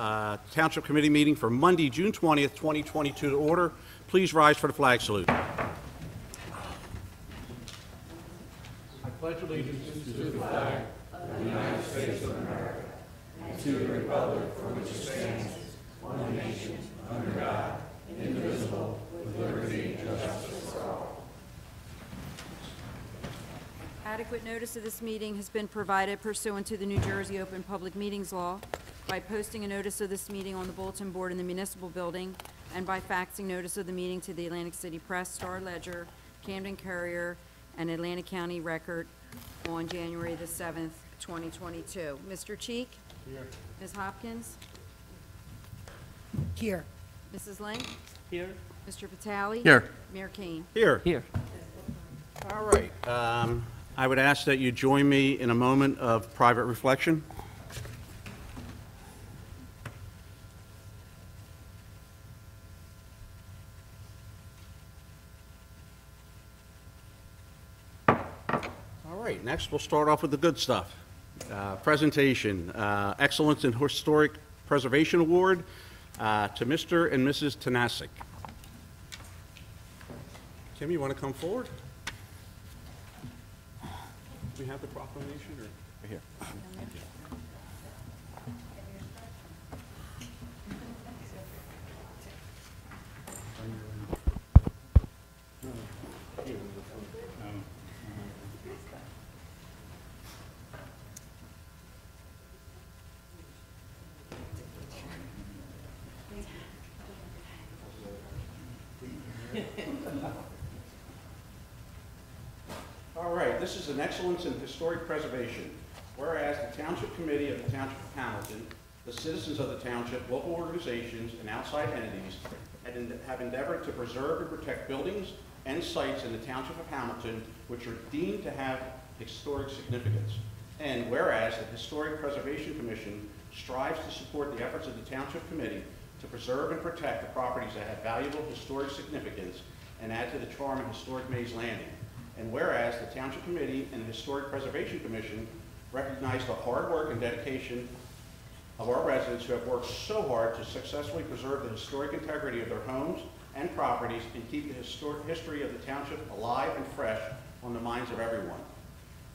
Township Committee meeting for Monday, June 20th, 2022 to order. Please rise for the flag salute. I pledge allegiance to the flag of the United States of America and to the republic for which it stands, one nation, under God, indivisible, with liberty and justice for all. Adequate notice of this meeting has been provided pursuant to the New Jersey Open Public Meetings Law by posting a notice of this meeting on the bulletin board in the Municipal building and by faxing notice of the meeting to the Atlantic City Press, Star Ledger, Camden Courier, and Atlantic County Record on January the 7th, 2022. Mr. Cheek? Here. Ms. Hopkins? Here. Mrs. Link? Here. Mr. Vitale? Here. Mayor Kane? Here. Here. All right. I would ask that you join me in a moment of private reflection. All right, next we'll start off with the good stuff. Presentation, Excellence in Historic Preservation Award to Mr. and Mrs. Tanasic. Tim, you want to come forward? Do we have the proclamation or right here? All right, this is an excellence in historic preservation. Whereas the Township Committee of the Township of Hamilton, the citizens of the Township, local organizations, and outside entities have endeavored to preserve and protect buildings and sites in the Township of Hamilton which are deemed to have historic significance. And whereas the Historic Preservation Commission strives to support the efforts of the Township Committee to preserve and protect the properties that have valuable historic significance and add to the charm of historic Mays Landing. And whereas the Township Committee and the Historic Preservation Commission recognize the hard work and dedication of our residents who have worked so hard to successfully preserve the historic integrity of their homes and properties and keep the history of the Township alive and fresh on the minds of everyone.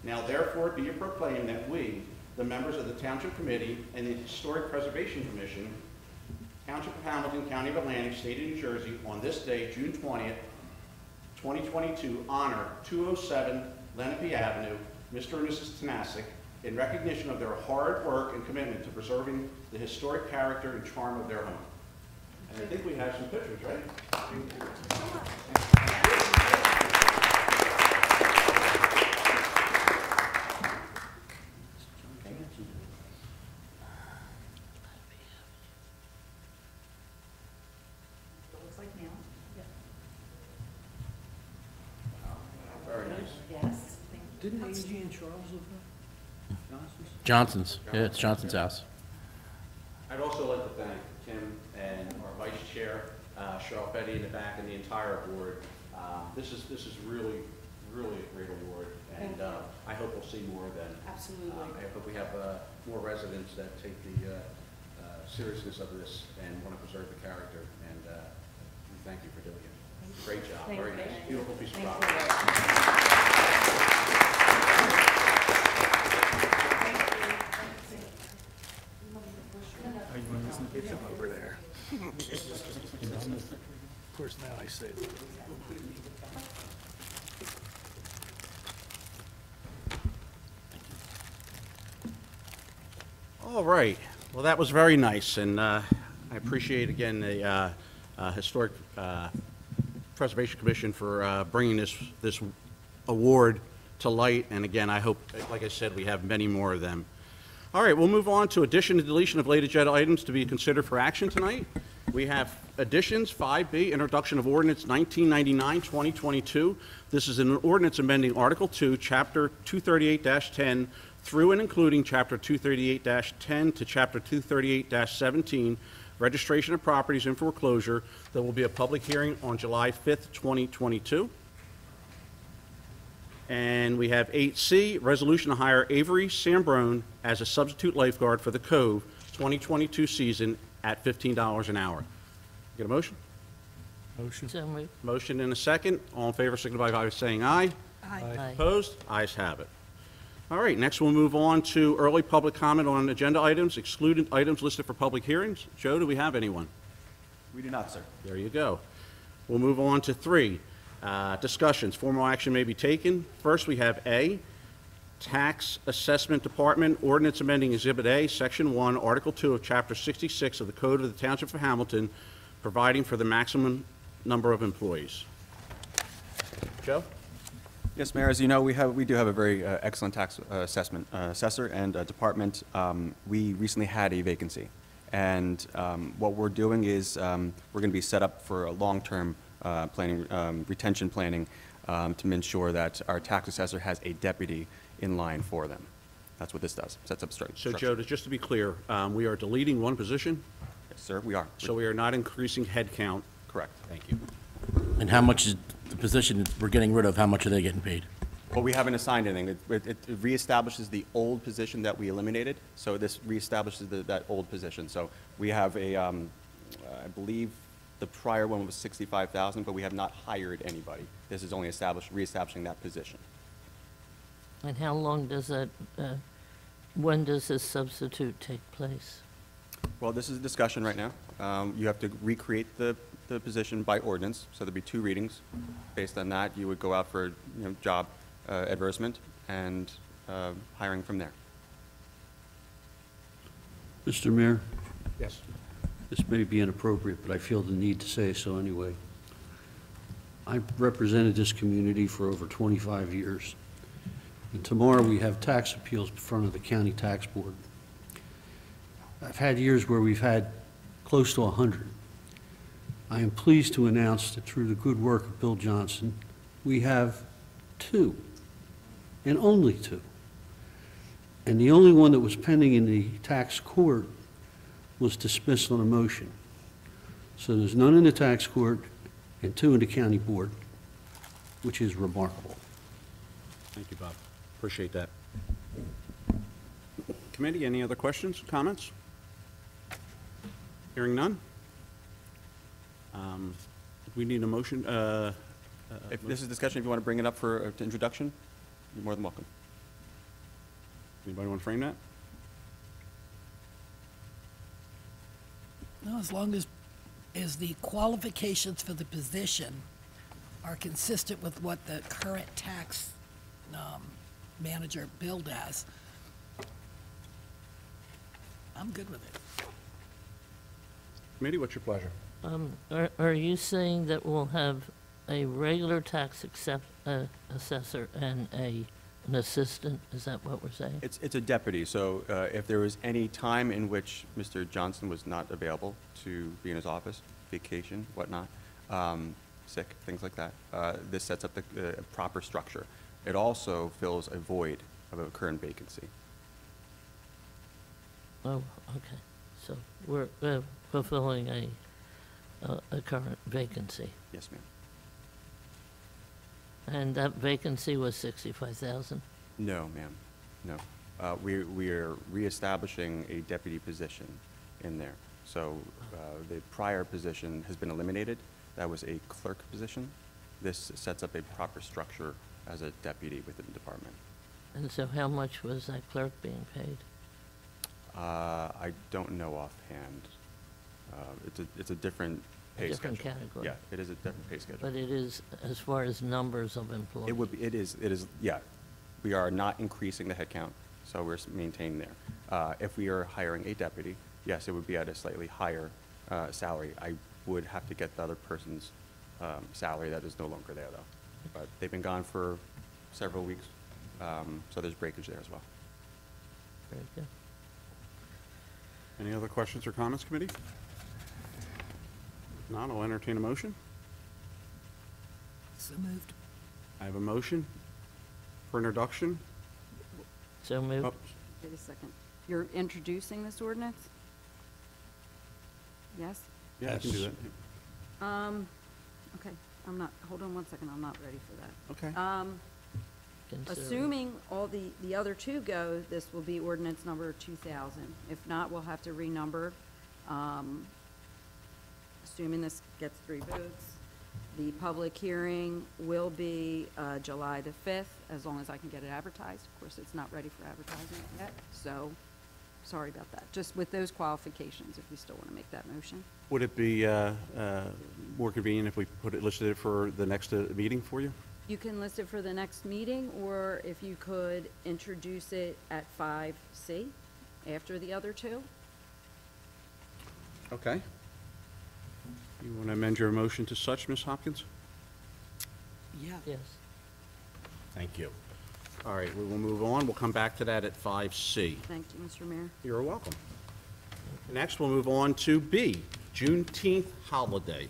Now therefore be it proclaimed that we, the members of the Township Committee and the Historic Preservation Commission, Township of Hamilton, County of Atlantic, State of New Jersey, on this day, June 20th, 2022, honor 207 Lenape Avenue, Mr. and Mrs. Tanasic, in recognition of their hard work and commitment to preserving the historic character and charm of their home. And I think we have some pictures, right? Didn't A.G. and Charles live there? Johnson's. Yeah, it's Johnson's house. I'd also like to thank Tim and our Vice Chair, Cheryl Petty in the back, and the entire board. This is really a great award, and I hope we'll see more of them. Absolutely. I hope we have more residents that take the seriousness of this and want to preserve the character, and we thank you for doing it. Great job. Very nice. Beautiful piece of property. Over there. Of course, now I say that. All right. Well, that was very nice, and I appreciate again the Historic Preservation Commission for bringing this award to light. And again, I hope, like I said, we have many more of them. All right, we'll move on to addition and deletion of late agenda items to be considered for action tonight. We have additions, 5B, Introduction of Ordinance 1999-2022. This is an ordinance amending Article 2, Chapter 238-10 through and including Chapter 238-10 to Chapter 238-17, registration of properties in foreclosure. There will be a public hearing on July 5th, 2022. And we have 8C, resolution to hire Avery Sambrone as a substitute lifeguard for the Cove 2022 season at $15 an hour. Get a motion? Motion. So moved. Motion and a second. All in favor, signify by saying aye. Aye. Opposed? Ayes have it. All right, next we'll move on to early public comment on agenda items, excluded items listed for public hearings. Joe, do we have anyone? We do not, sir. There you go. We'll move on to 3, discussions. Formal action may be taken. First, we have A, Tax Assessment Department, Ordinance Amending Exhibit A, Section 1, Article 2 of Chapter 66 of the Code of the Township of Hamilton, providing for the maximum number of employees. Joe? Yes, Mayor, as you know, we do have a very excellent tax assessment assessor and department. We recently had a vacancy, and what we're doing is we're going to be set up for a long-term planning, retention planning, to ensure that our tax assessor has a deputy in line for them. That's what this does. Sets up structure. So, Joe, just to be clear, we are deleting one position, Yes, sir, we are. so we are not increasing headcount. Correct. Thank you. And how much is the position we're getting rid of, how much are they getting paid? Well, we haven't assigned anything. It reestablishes the old position that we eliminated, so this reestablishes that old position. So we have a, I believe the prior one was 65,000, but we have not hired anybody. This is only reestablishing that position. And how long does that, when does this substitute take place? Well, this is a discussion right now. You have to recreate the position by ordinance, so there'll be 2 readings. Based on that, you would go out for, job advertisement and hiring from there. Mr. Mayor, Yes. this may be inappropriate, but I feel the need to say so anyway. I've represented this community for over 25 years. And tomorrow we have tax appeals in front of the county tax board. I've had years where we've had close to 100. I am pleased to announce that through the good work of Bill Johnson, we have 2, and only 2. And the only one that was pending in the tax court was dismissed on a motion. So there's none in the tax court and 2 in the county board, which is remarkable. Thank you, Bob. Appreciate that. Committee, any other questions, comments? Hearing none? We need a motion. If this is discussion, if you want to bring it up for introduction, you're more than welcome. Anybody want to frame that? No, as long as the qualifications for the position are consistent with what the current tax manager billed as, I'm good with it. Committee, what's your pleasure? Are you saying that we'll have a regular tax assessor and an assistant? Is that what we're saying? It's a deputy, so if there was any time in which Mr. Johnson was not available to be in his office, vacation, whatnot, sick, things like that, this sets up the proper structure. It also fills a void of a current vacancy. Oh, okay. So we're fulfilling a current vacancy. Yes, ma'am. And that vacancy was 65,000? No, ma'am, no. We are reestablishing a deputy position in there. So the prior position has been eliminated. That was a clerk position. This sets up a proper structure as a deputy within the department. And so how much was that clerk being paid? I don't know offhand. It's a different pay schedule. Different category. Yeah, it is a different pay schedule. But it is, as far as numbers of employees? It is, yeah. We are not increasing the headcount, so we're maintaining there. If we are hiring a deputy, yes, it would be at a slightly higher salary. I would have to get the other person's salary that is no longer there, though. But they've been gone for several weeks, so there's breakage there as well. Very good. Any other questions or comments, committee? If not, I'll entertain a motion. So moved. I have a motion for introduction. So moved. Oh, Wait a second. You're introducing this ordinance? Yes? yeah, I can do Yes. that. Okay, I'm not, hold on one second, I'm not ready for that. Okay. considering. Assuming all the other two go, this will be ordinance number 2000. If not, we'll have to renumber. Assuming this gets 3 votes. The public hearing will be July the 5th, as long as I can get it advertised. Of course, it's not ready for advertising yet, so sorry about that. Just with those qualifications, if we still want to make that motion. Would it be more convenient if we listed it for the next meeting for you? You can list it for the next meeting, or if you could introduce it at 5C after the other two. Okay. You want to amend your motion to such, Ms. Hopkins? Yeah. Yes. Thank you. All right, we will move on. We'll come back to that at 5C. Thank you, Mr. Mayor. You're welcome. Next, we'll move on to B, Juneteenth holiday.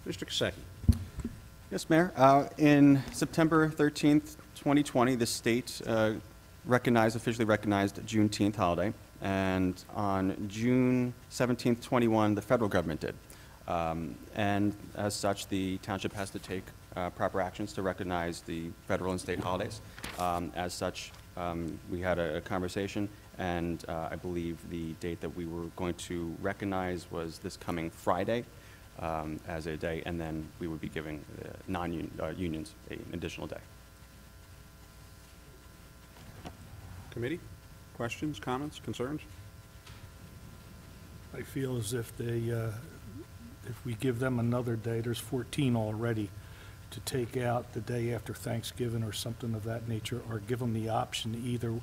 Mr. Kasecki. Yes, Mayor. In September 13th, 2020, the state officially recognized Juneteenth holiday, and on June 17th, 21, the federal government did. And as such, the township has to take proper actions to recognize the federal and state holidays. As such, we had a conversation, and I believe the date that we were going to recognize was this coming Friday as a day, and then we would be giving non-unions an additional day. Committee? Questions, comments, concerns? I feel as if if we give them another day, there's 14 already, to take out the day after Thanksgiving or something of that nature, or give them the option to either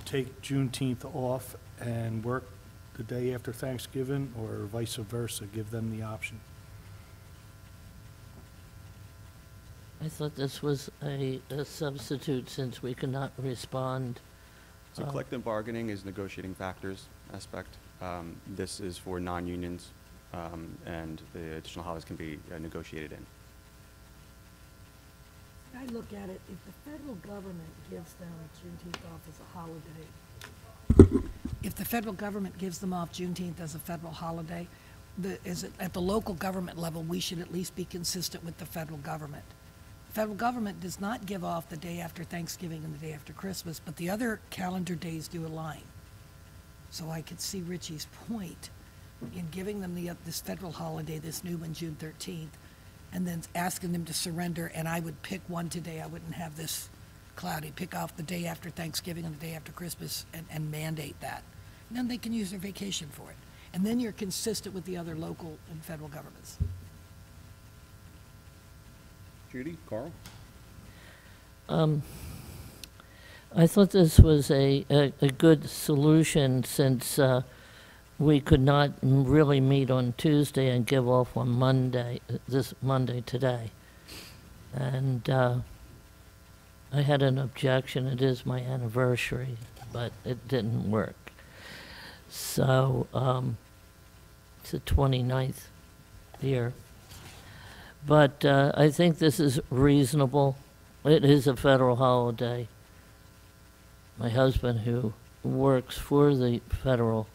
take Juneteenth off and work the day after Thanksgiving, or vice versa, give them the option. I thought this was a substitute since we could not respond. So collective bargaining is negotiating factors aspect. This is for non-unions, and the additional holidays can be negotiated in. I look at it, if the federal government gives them Juneteenth off as a holiday, if the federal government gives them off Juneteenth as a federal holiday, at the local government level, we should at least be consistent with the federal government. The federal government does not give off the day after Thanksgiving and the day after Christmas, but the other calendar days do align. So I could see Richie's point in giving them this federal holiday, this new one, June 13th, and then asking them to surrender, and I would pick one today. I wouldn't have this cloudy. Pick off the day after Thanksgiving and the day after Christmas and mandate that. And then they can use their vacation for it. And then you're consistent with the other local and federal governments. Judy, Carl? I thought this was a good solution since we could not really meet on Tuesday and give off on Monday, this Monday today. And I had an objection. It is my anniversary, but it didn't work. So it's the 29th year. But I think this is reasonable. It is a federal holiday. My husband, who works for the federal,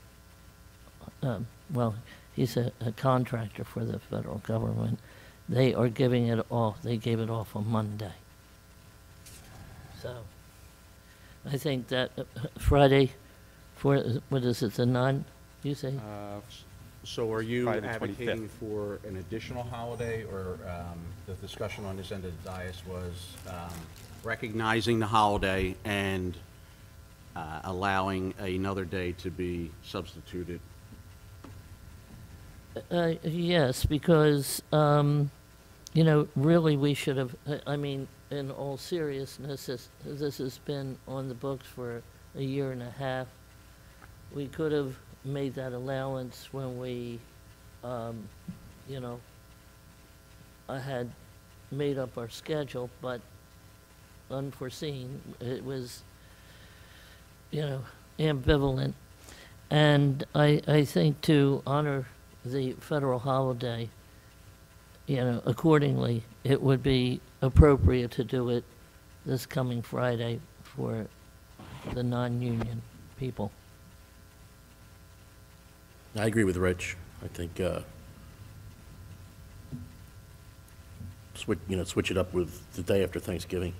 well, he's a contractor for the federal government. They are giving it off. They gave it off on Monday. So I think that Friday, for, what is it, the 9th, you say? So are you Friday the advocating 25th. for an additional holiday, or the discussion on this end of the dais was recognizing the holiday and allowing another day to be substituted? Yes, because, you know, really we should have, I mean, in all seriousness, this has been on the books for a year and a half. We could have made that allowance when we, you know, I had made up our schedule, but unforeseen, it was, you know, ambivalent. And I think to honor the federal holiday, you know, accordingly, it would be appropriate to do it this coming Friday for the non-union people. I agree with Rich. I think it's switch it up with the day after Thanksgiving.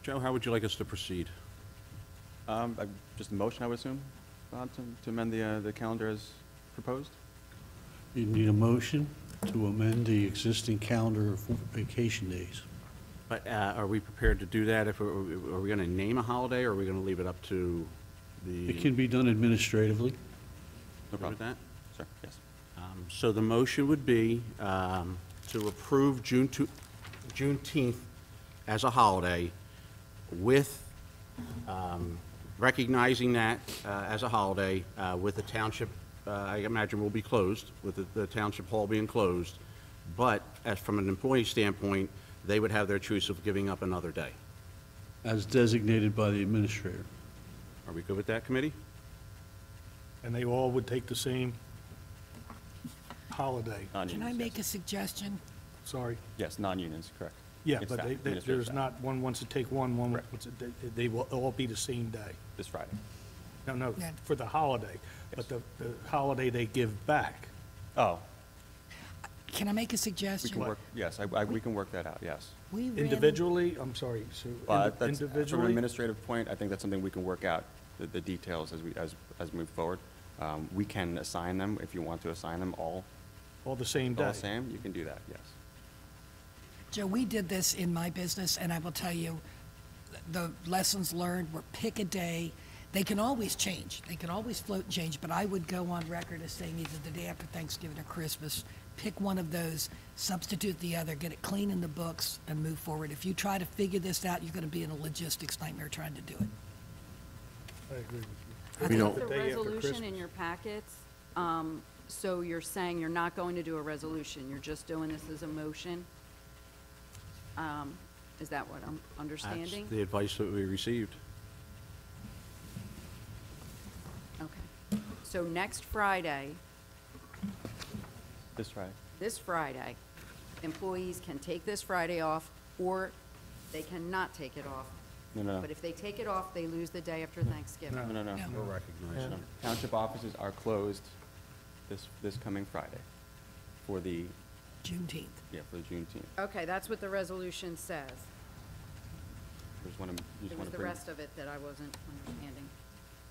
Joe, how would you like us to proceed? Just a motion, I would assume, Bob, to amend the calendar as proposed? You need a motion to amend the existing calendar of vacation days. But are we prepared to do that? Are we going to name a holiday, or are we going to leave it up to the? It can be done administratively. No Good with problem. that? Sure, yes. So the motion would be to approve Juneteenth as a holiday with recognizing that as a holiday with the township, I imagine will be closed, with the township hall being closed. But as from an employee standpoint, they would have their choice of giving up another day. As designated by the administrator. Are we good with that, committee? And they all would take the same holiday. Can I Non-unions, make a yes. suggestion? Sorry. Yes, non-unions, correct. Yeah, It's but staff, there's administrative staff. not, one wants to take one Correct. wants to, they will all be the same day. This Friday. No, Yeah. for the holiday, but the holiday they give back. Oh, Can I make a we suggestion? can work, yes, we can work that out, yes. We ran- Individually, I'm sorry, Sue, That's, from an individually? administrative point, I think that's something we can work out, the details as we move forward. We can assign them, if you want to assign them all All the same day? the same, you can do that, yes. Joe, we did this in my business, and I will tell you, the lessons learned were pick a day. They can always change. They can always float and change, but I would go on record as saying either the day after Thanksgiving or Christmas. Pick one of those, substitute the other, get it clean in the books, and move forward. If you try to figure this out, you're going to be in a logistics nightmare trying to do it. I agree with I you. We think don't- the The day after resolution in Christmas. your packets, so you're saying you're not going to do a resolution, you're just doing this as a motion? Is that what I'm That's understanding? the advice that we received. Okay. So next Friday, This Friday. this Friday, employees can take this Friday off, or they cannot take it off. No. But if they take it off, they lose the day after Thanksgiving. No. No. We'll recognize them. Township offices are closed this coming Friday for the, Juneteenth. for the Juneteenth. Okay, that's what the resolution says. Just want to, It was the rest of it that I wasn't understanding.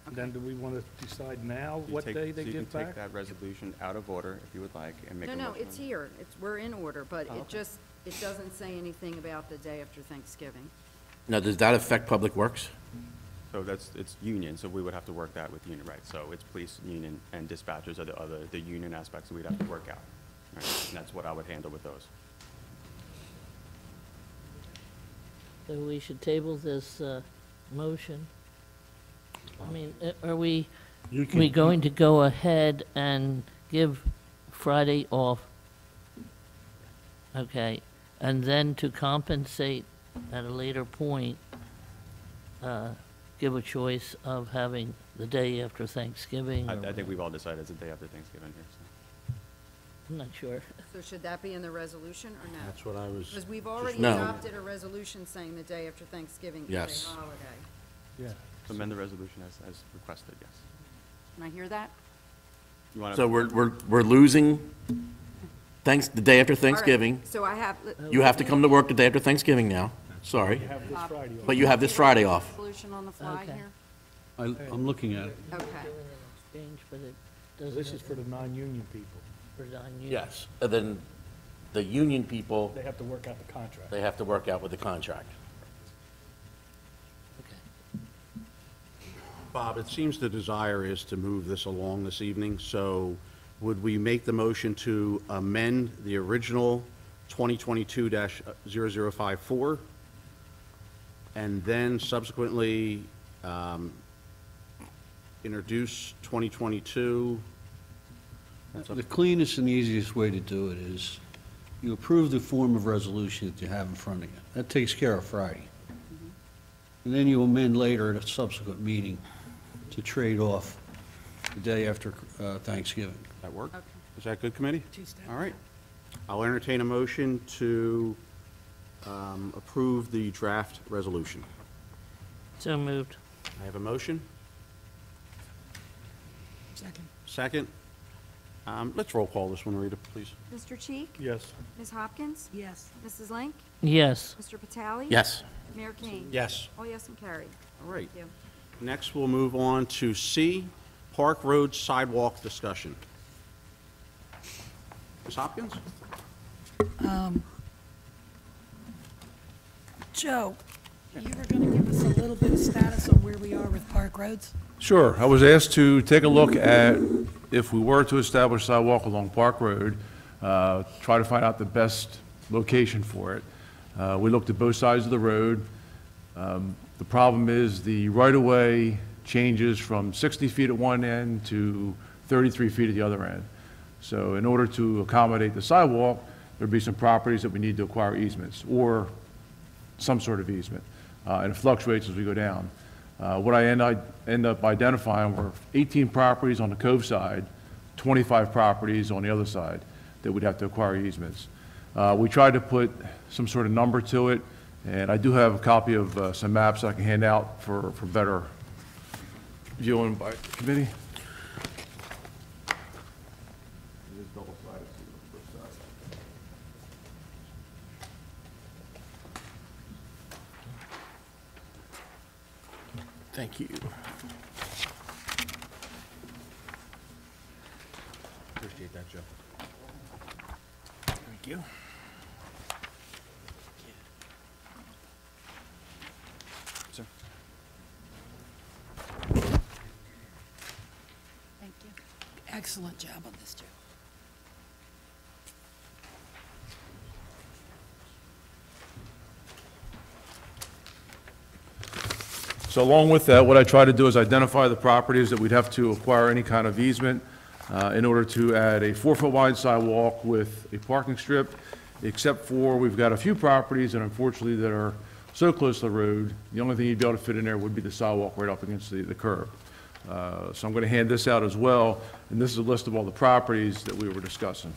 And then do we want to decide now You what take- day they so you give can take take that resolution out of order if you would like and make a No, motion. it's here, we're in order, but Oh, it okay. just, it doesn't say anything about the day after Thanksgiving. Now, does that affect Public Works? So it's union, so we would have to work that with union, right? So it's police, union, and dispatchers are the union aspects that we'd have to work out. Right? And that's what I would handle with those. So we should table this motion. I mean, are we going to go ahead and give Friday off? Okay, and then to compensate at a later point, give a choice of having the day after Thanksgiving? or I think we've all decided it's the day after Thanksgiving here, so. I'm not sure. So should that be in the resolution or no? That's what I was. Because we've already No. adopted a resolution saying the day after Thanksgiving is Yes. a holiday. Yeah. Amend the resolution as requested, yes. Can I hear that? You want So we're losing the day after All right, Thanksgiving. So I have. You have to come to work the day after Thanksgiving now. Sorry. You have this Friday off. But you have this Friday off. Resolution on the fly Okay. here? I'm looking at it. Okay. Exchange, but it This doesn't. is for the non-union people. for non-union. Yes. And then the union people, They have to work out the contract. they have to work out with the contract. Okay. Bob, it seems the desire is to move this along this evening, so would we make the motion to amend the original 2022-0054, and then subsequently introduce 2022? The cleanest and easiest way to do it is you approve the form of resolution that you have in front of you. That takes care of Friday. And then you amend later at a subsequent meeting to trade off the day after Thanksgiving. That work? Okay. Is that good, committee? Tuesday. All right. I'll entertain a motion to approve the draft resolution. So moved. I have a motion. Second. Second. Let's roll call this one, Rita, please. Mr. Cheek? Yes. Ms. Hopkins? Yes. Mrs. Link? Yes. Mr. Patali? Yes. Mayor Kane? Yes. All yes and carried. All right. Thank you. Next, we'll move on to C, Park Road Sidewalk discussion. Ms. Hopkins? Joe, you were going to give us a little bit of status on where we are with Park Roads? Sure. I was asked to take a look at if we were to establish sidewalk along Park Road, try to find out the best location for it. We looked at both sides of the road. The problem is the right-of-way changes from 60 feet at one end to 33 feet at the other end. So in order to accommodate the sidewalk, there'd be some properties that we need to acquire easements or some sort of easement, and it fluctuates as we go down. What I end up identifying were 18 properties on the Cove side, 25 properties on the other side that we'd have to acquire easements. We tried to put some sort of number to it, and I do have a copy of some maps I can hand out for better viewing by committee. Thank you. Appreciate that, Joe. Thank you. Sir? Thank you. Excellent job on this, Joe. So along with that, what I try to do is identify the properties that we'd have to acquire any kind of easement in order to add a 4-foot wide sidewalk with a parking strip, except for we've got a few properties that unfortunately that are so close to the road, the only thing you'd be able to fit in there would be the sidewalk right up against the curb. So I'm going to hand this out as well, and this is a list of all the properties that we were discussing.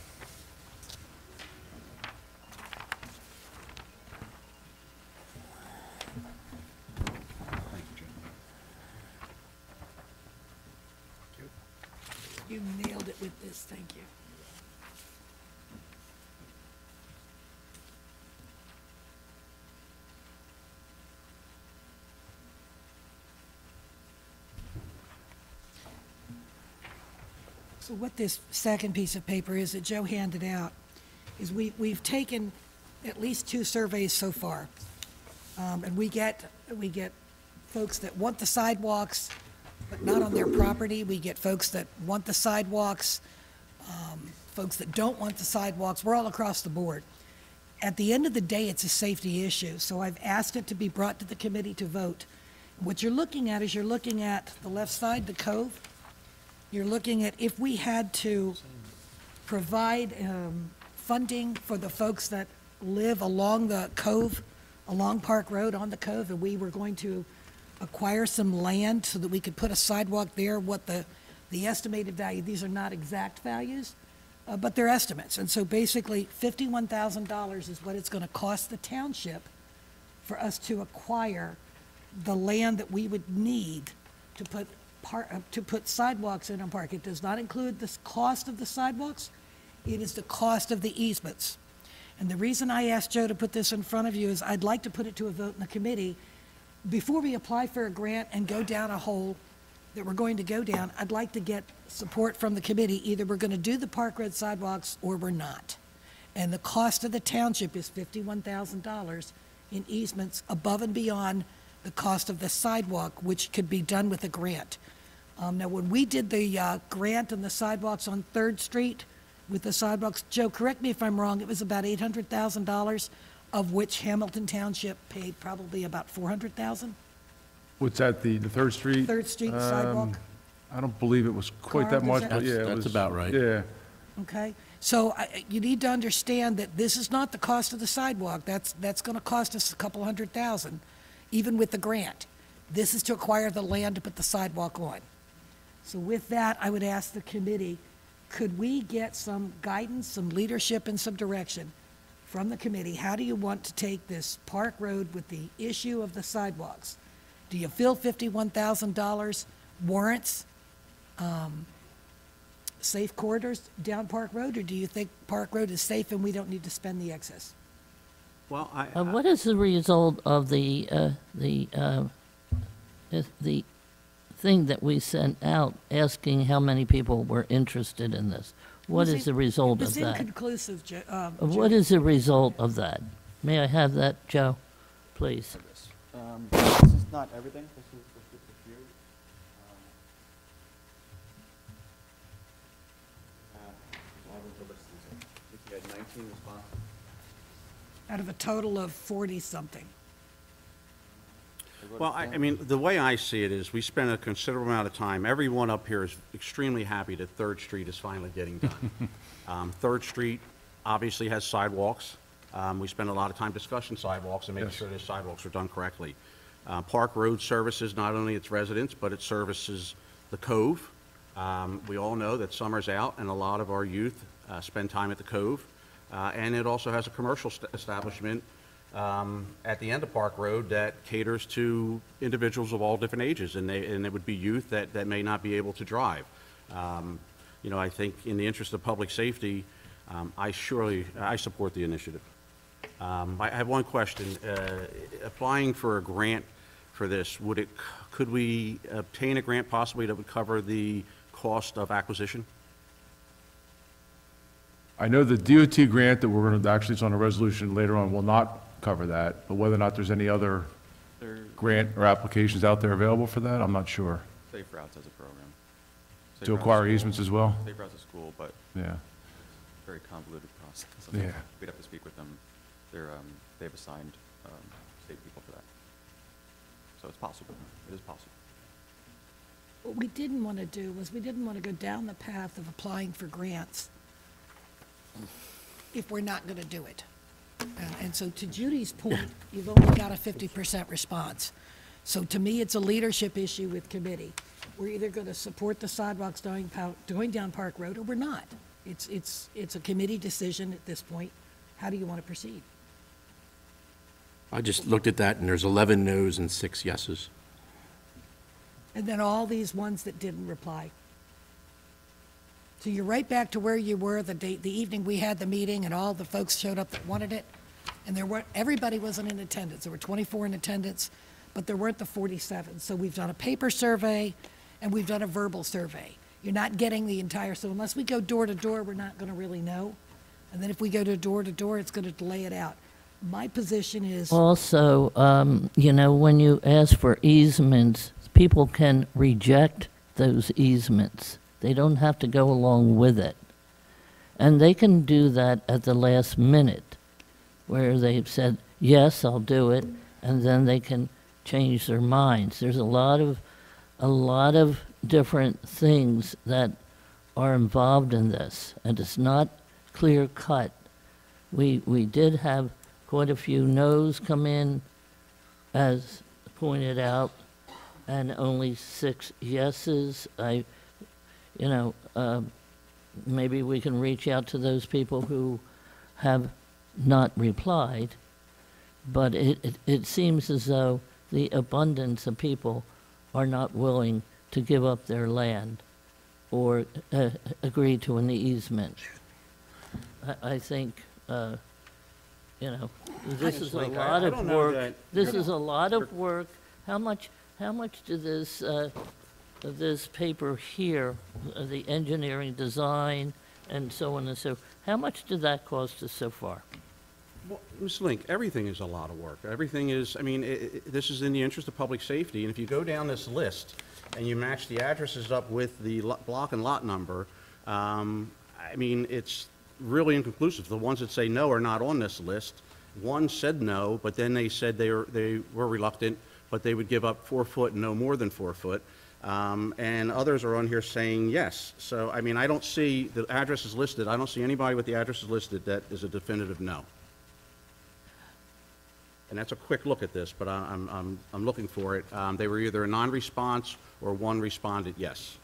You nailed it with this, thank you. So what this second piece of paper is that Joe handed out is we've taken at least 2 surveys so far. And we get folks that want the sidewalks, but not on their property. We get folks that want the sidewalks, folks that don't want the sidewalks. We're all across the board. At the end of the day, it's a safety issue, so I've asked it to be brought to the committee to vote. What you're looking at is you're looking at the left side, the Cove. You're looking at if we had to provide funding for the folks that live along the Cove, along Park Road on the Cove, and we were going to acquire some land so that we could put a sidewalk there, what the estimated value, these are not exact values, but they're estimates. And so basically, $51,000 is what it's going to cost the township for us to acquire the land that we would need to put sidewalks in our park. It does not include the cost of the sidewalks. It is the cost of the easements. And the reason I asked Joe to put this in front of you is I'd like to put it to a vote in the committee. Before we apply for a grant and go down a hole that we're going to go down, I'd like to get support from the committee. Either we're going to do the Park Road sidewalks or we're not. And the cost of the township is $51,000 in easements above and beyond the cost of the sidewalk, which could be done with a grant. Now, when we did the grant on the sidewalks on 3rd Street with the sidewalks, Joe, correct me if I'm wrong, it was about $800,000, of which Hamilton Township paid probably about $400,000? What's that, the 3rd Street? 3rd Street sidewalk? I don't believe it was quite Carl, that much, does but that- yeah, it That's was. about right. Yeah. Okay, so you need to understand that this is not the cost of the sidewalk. That's going to cost us a couple $100,000, even with the grant. This is to acquire the land to put the sidewalk on. So with that, I would ask the committee, could we get some guidance, some leadership, and some direction from the committee? How do you want to take this Park Road with the issue of the sidewalks? Do you feel $51,000 warrants safe corridors down Park Road, or do you think Park Road is safe and we don't need to spend the excess? Well, What is the result of the thing that we sent out asking how many people were interested in this? What is the result It of was that? inconclusive, What is the result of that? May I have that, Joe, please? This is not everything. This is just a few. You had 19 responses. out of a total of 40-something. Well, I mean, the way I see it is we spent a considerable amount of time, everyone up here is extremely happy that Third Street is finally getting done. Third Street obviously has sidewalks. We spent a lot of time discussing sidewalks and making Yes. sure those sidewalks are done correctly. Park Road services not only its residents, but it services the Cove. We all know that summer's out and a lot of our youth spend time at the Cove. And it also has a commercial establishment at the end of Park Road that caters to individuals of all different ages, and it would be youth that may not be able to drive. You know, I think in the interest of public safety, I support the initiative. I have one question. Applying for a grant for this, could we obtain a grant possibly that would cover the cost of acquisition? I know the DOT grant that we're going to, actually it's on a resolution later on, will not cover that, but whether or not there's any other There, grant or applications out there available for that, I'm not sure. Safe Routes has a program. Safe To Routes acquire School- easements as well? Safe Routes is school, but Yeah. very convoluted process. Yeah. We'd have to speak with them. They've assigned state people for that. So it's possible. It is possible. What we didn't want to do was we didn't want to go down the path of applying for grants if we're not going to do it. And so to Judy's point, you've only got a 50% response. So to me, it's a leadership issue with committee. We're either going to support the sidewalks going down Park Road, or we're not. It's a committee decision at this point. How do you want to proceed? I just looked at that, and there's 11 no's and 6 yeses. And then all these ones that didn't reply. So you're right back to where you were the evening we had the meeting, and all the folks showed up that wanted it, and everybody wasn't in attendance. There were 24 in attendance, but there weren't the 47. So we've done a paper survey, and we've done a verbal survey. You're not getting the entire, so unless we go door to door, we're not going to really know. And then if we go to door, it's going to delay it out. My position is, Also, you know, when you ask for easements, people can reject those easements. They don't have to go along with it. And they can do that at the last minute, where they've said, yes, I'll do it, and then they can change their minds. There's a lot of different things that are involved in this, and it's not clear cut. We did have quite a few no's come in, as pointed out, and only 6 yeses. Maybe we can reach out to those people who have not replied, but it seems as though the abundance of people are not willing to give up their land or agree to an easement. I think, this is a Like, lot I of don't know work. that- This is a lot of work. How much did this paper here, the engineering design and so on and so, how much did that cost us so far? Well, Ms. Link, everything is a lot of work. Everything is, I mean, this is in the interest of public safety, and if you go down this list and you match the addresses up with the block and lot number, I mean, it's really inconclusive. The ones that say no are not on this list. One said no, but then they said they were reluctant, but they would give up 4 foot and no more than 4 foot. And others are on here saying yes. So, I mean, I don't see the addresses listed. I don't see anybody with the addresses listed that is a definitive no. And that's a quick look at this, but I'm looking for it. They were either a non-response or one responded yes.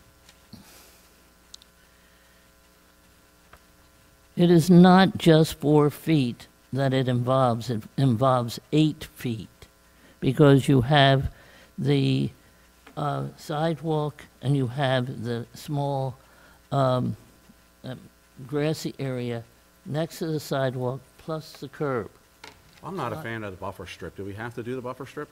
It is not just 4 feet that it involves 8 feet, because you have the sidewalk and you have the small grassy area next to the sidewalk plus the curb. I'm not a fan of the buffer strip. Do we have to do the buffer strip?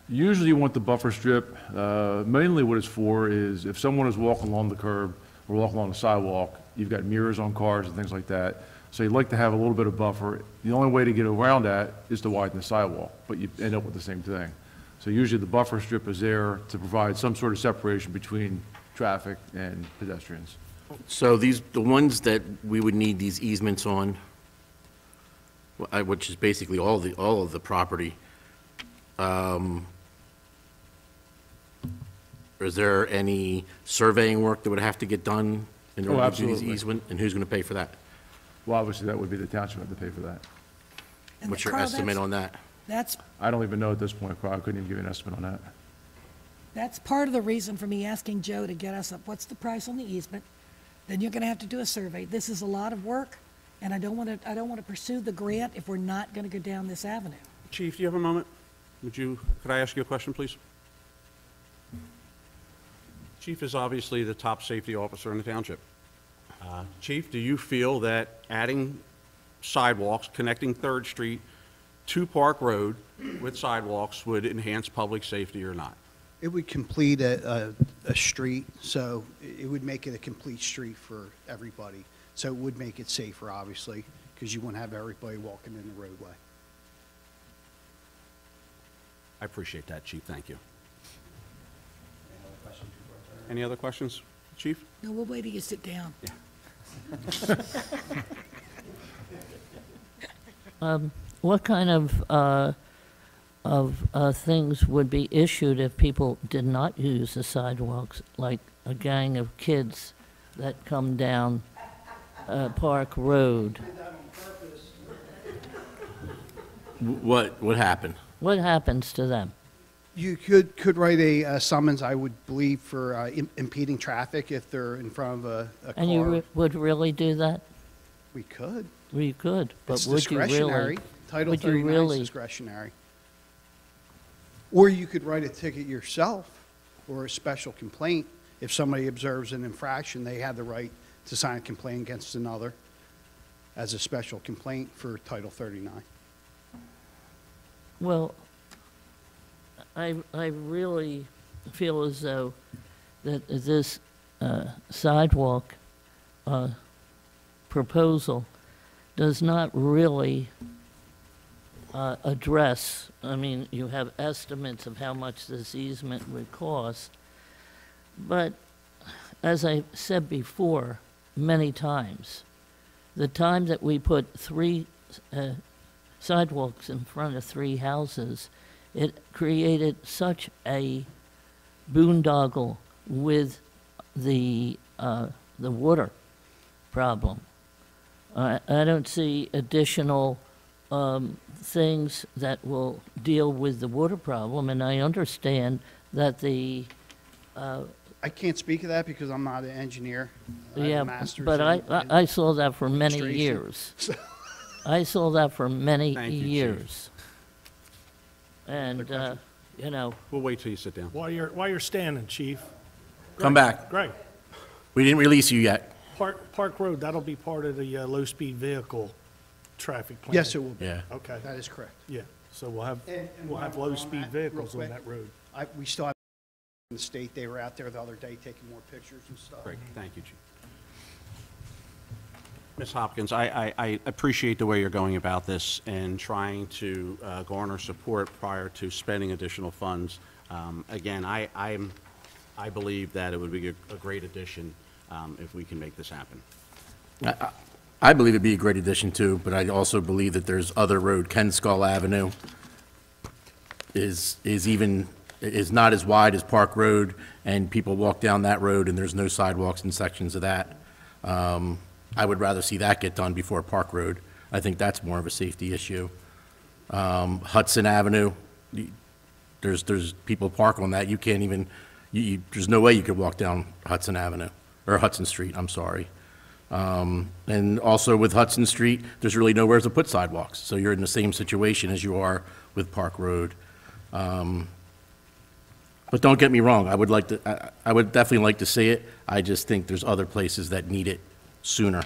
Usually you want the buffer strip, mainly what it's for is if someone is walking along the curb or walking along the sidewalk, you've got mirrors on cars and things like that. So you'd like to have a little bit of buffer. The only way to get around that is to widen the sidewalk, but you end up with the same thing. So usually the buffer strip is there to provide some sort of separation between traffic and pedestrians. So the ones that we would need these easements on, which is basically all of the property, is there any surveying work that would have to get done in order to do these absolutely. easements? And who's going to pay for that? Well, obviously, that would be the township have to pay for that. And What's your Carl, estimate on that? That's, I don't even know at this point, Carl. I couldn't even give you an estimate on that. that's part of the reason for me asking Joe to get us up, what's the price on the easement? Then you're gonna have to do a survey. This is a lot of work, and I don't wanna pursue the grant if we're not gonna go down this avenue. Chief, do you have a moment? Could I ask you a question, please? Chief is obviously the top safety officer in the township. Chief, do you feel that adding sidewalks connecting 3rd Street to Park Road with sidewalks would enhance public safety or not? It would complete a street, so it would make it a complete street for everybody. So it would make it safer, obviously, because you wouldn't have everybody walking in the roadway. I appreciate that, Chief. Thank you. Any other questions, Chief? No, we'll wait till you sit down. What kind of things would be issued if people did not use the sidewalks, like a gang of kids that come down Park Road? What happened? What happens to them? You could write a summons, I would believe, for impeding traffic if they're in front of a car. And you would really do that? We could. We could, but It's would you discretionary. really? Title would you 39 really? is discretionary. Or you could write a ticket yourself or a special complaint. If somebody observes an infraction, they have the right to sign a complaint against another as a special complaint for Title 39. Well, I really feel as though that this sidewalk proposal does not really address, I mean, you have estimates of how much this easement would cost, but as I said before many times, the time that we put 3 sidewalks in front of 3 houses, it created such a boondoggle with the water problem. I don't see additional things that will deal with the water problem, and I understand that the I can't speak to that because I'm not an engineer. I have a yeah, master's but in I saw that for many administration. years. I saw that for many Thank you, Chief. years. And, you know, We'll wait till you sit down. While you're standing, Chief. Come back. Greg, We didn't release you yet. Park Road, that'll be part of the low-speed vehicle traffic plan? Yes, it will be. Yeah. Okay, That is correct. yeah, so we'll have And we'll have while we're on low-speed that, real vehicles on quick, that road. We still have in the state, they were out there the other day taking more pictures and stuff. Great, thank you, Chief. Ms. Hopkins, I appreciate the way you're going about this and trying to garner support prior to spending additional funds. Again, I believe that it would be a great addition if we can make this happen. I believe it'd be a great addition too, but I also believe that there's other road, Kenskull Avenue is not as wide as Park Road, and people walk down that road and there's no sidewalks in sections of that. I would rather see that get done before Park Road. I think that's more of a safety issue. Hudson Avenue, there's people park on that. You can't even, there's no way you could walk down Hudson Avenue, or Hudson Street, I'm sorry. And also with Hudson Street, there's really nowhere to put sidewalks. So you're in the same situation as you are with Park Road. But don't get me wrong, I would definitely like to see it. I just think there's other places that need it sooner.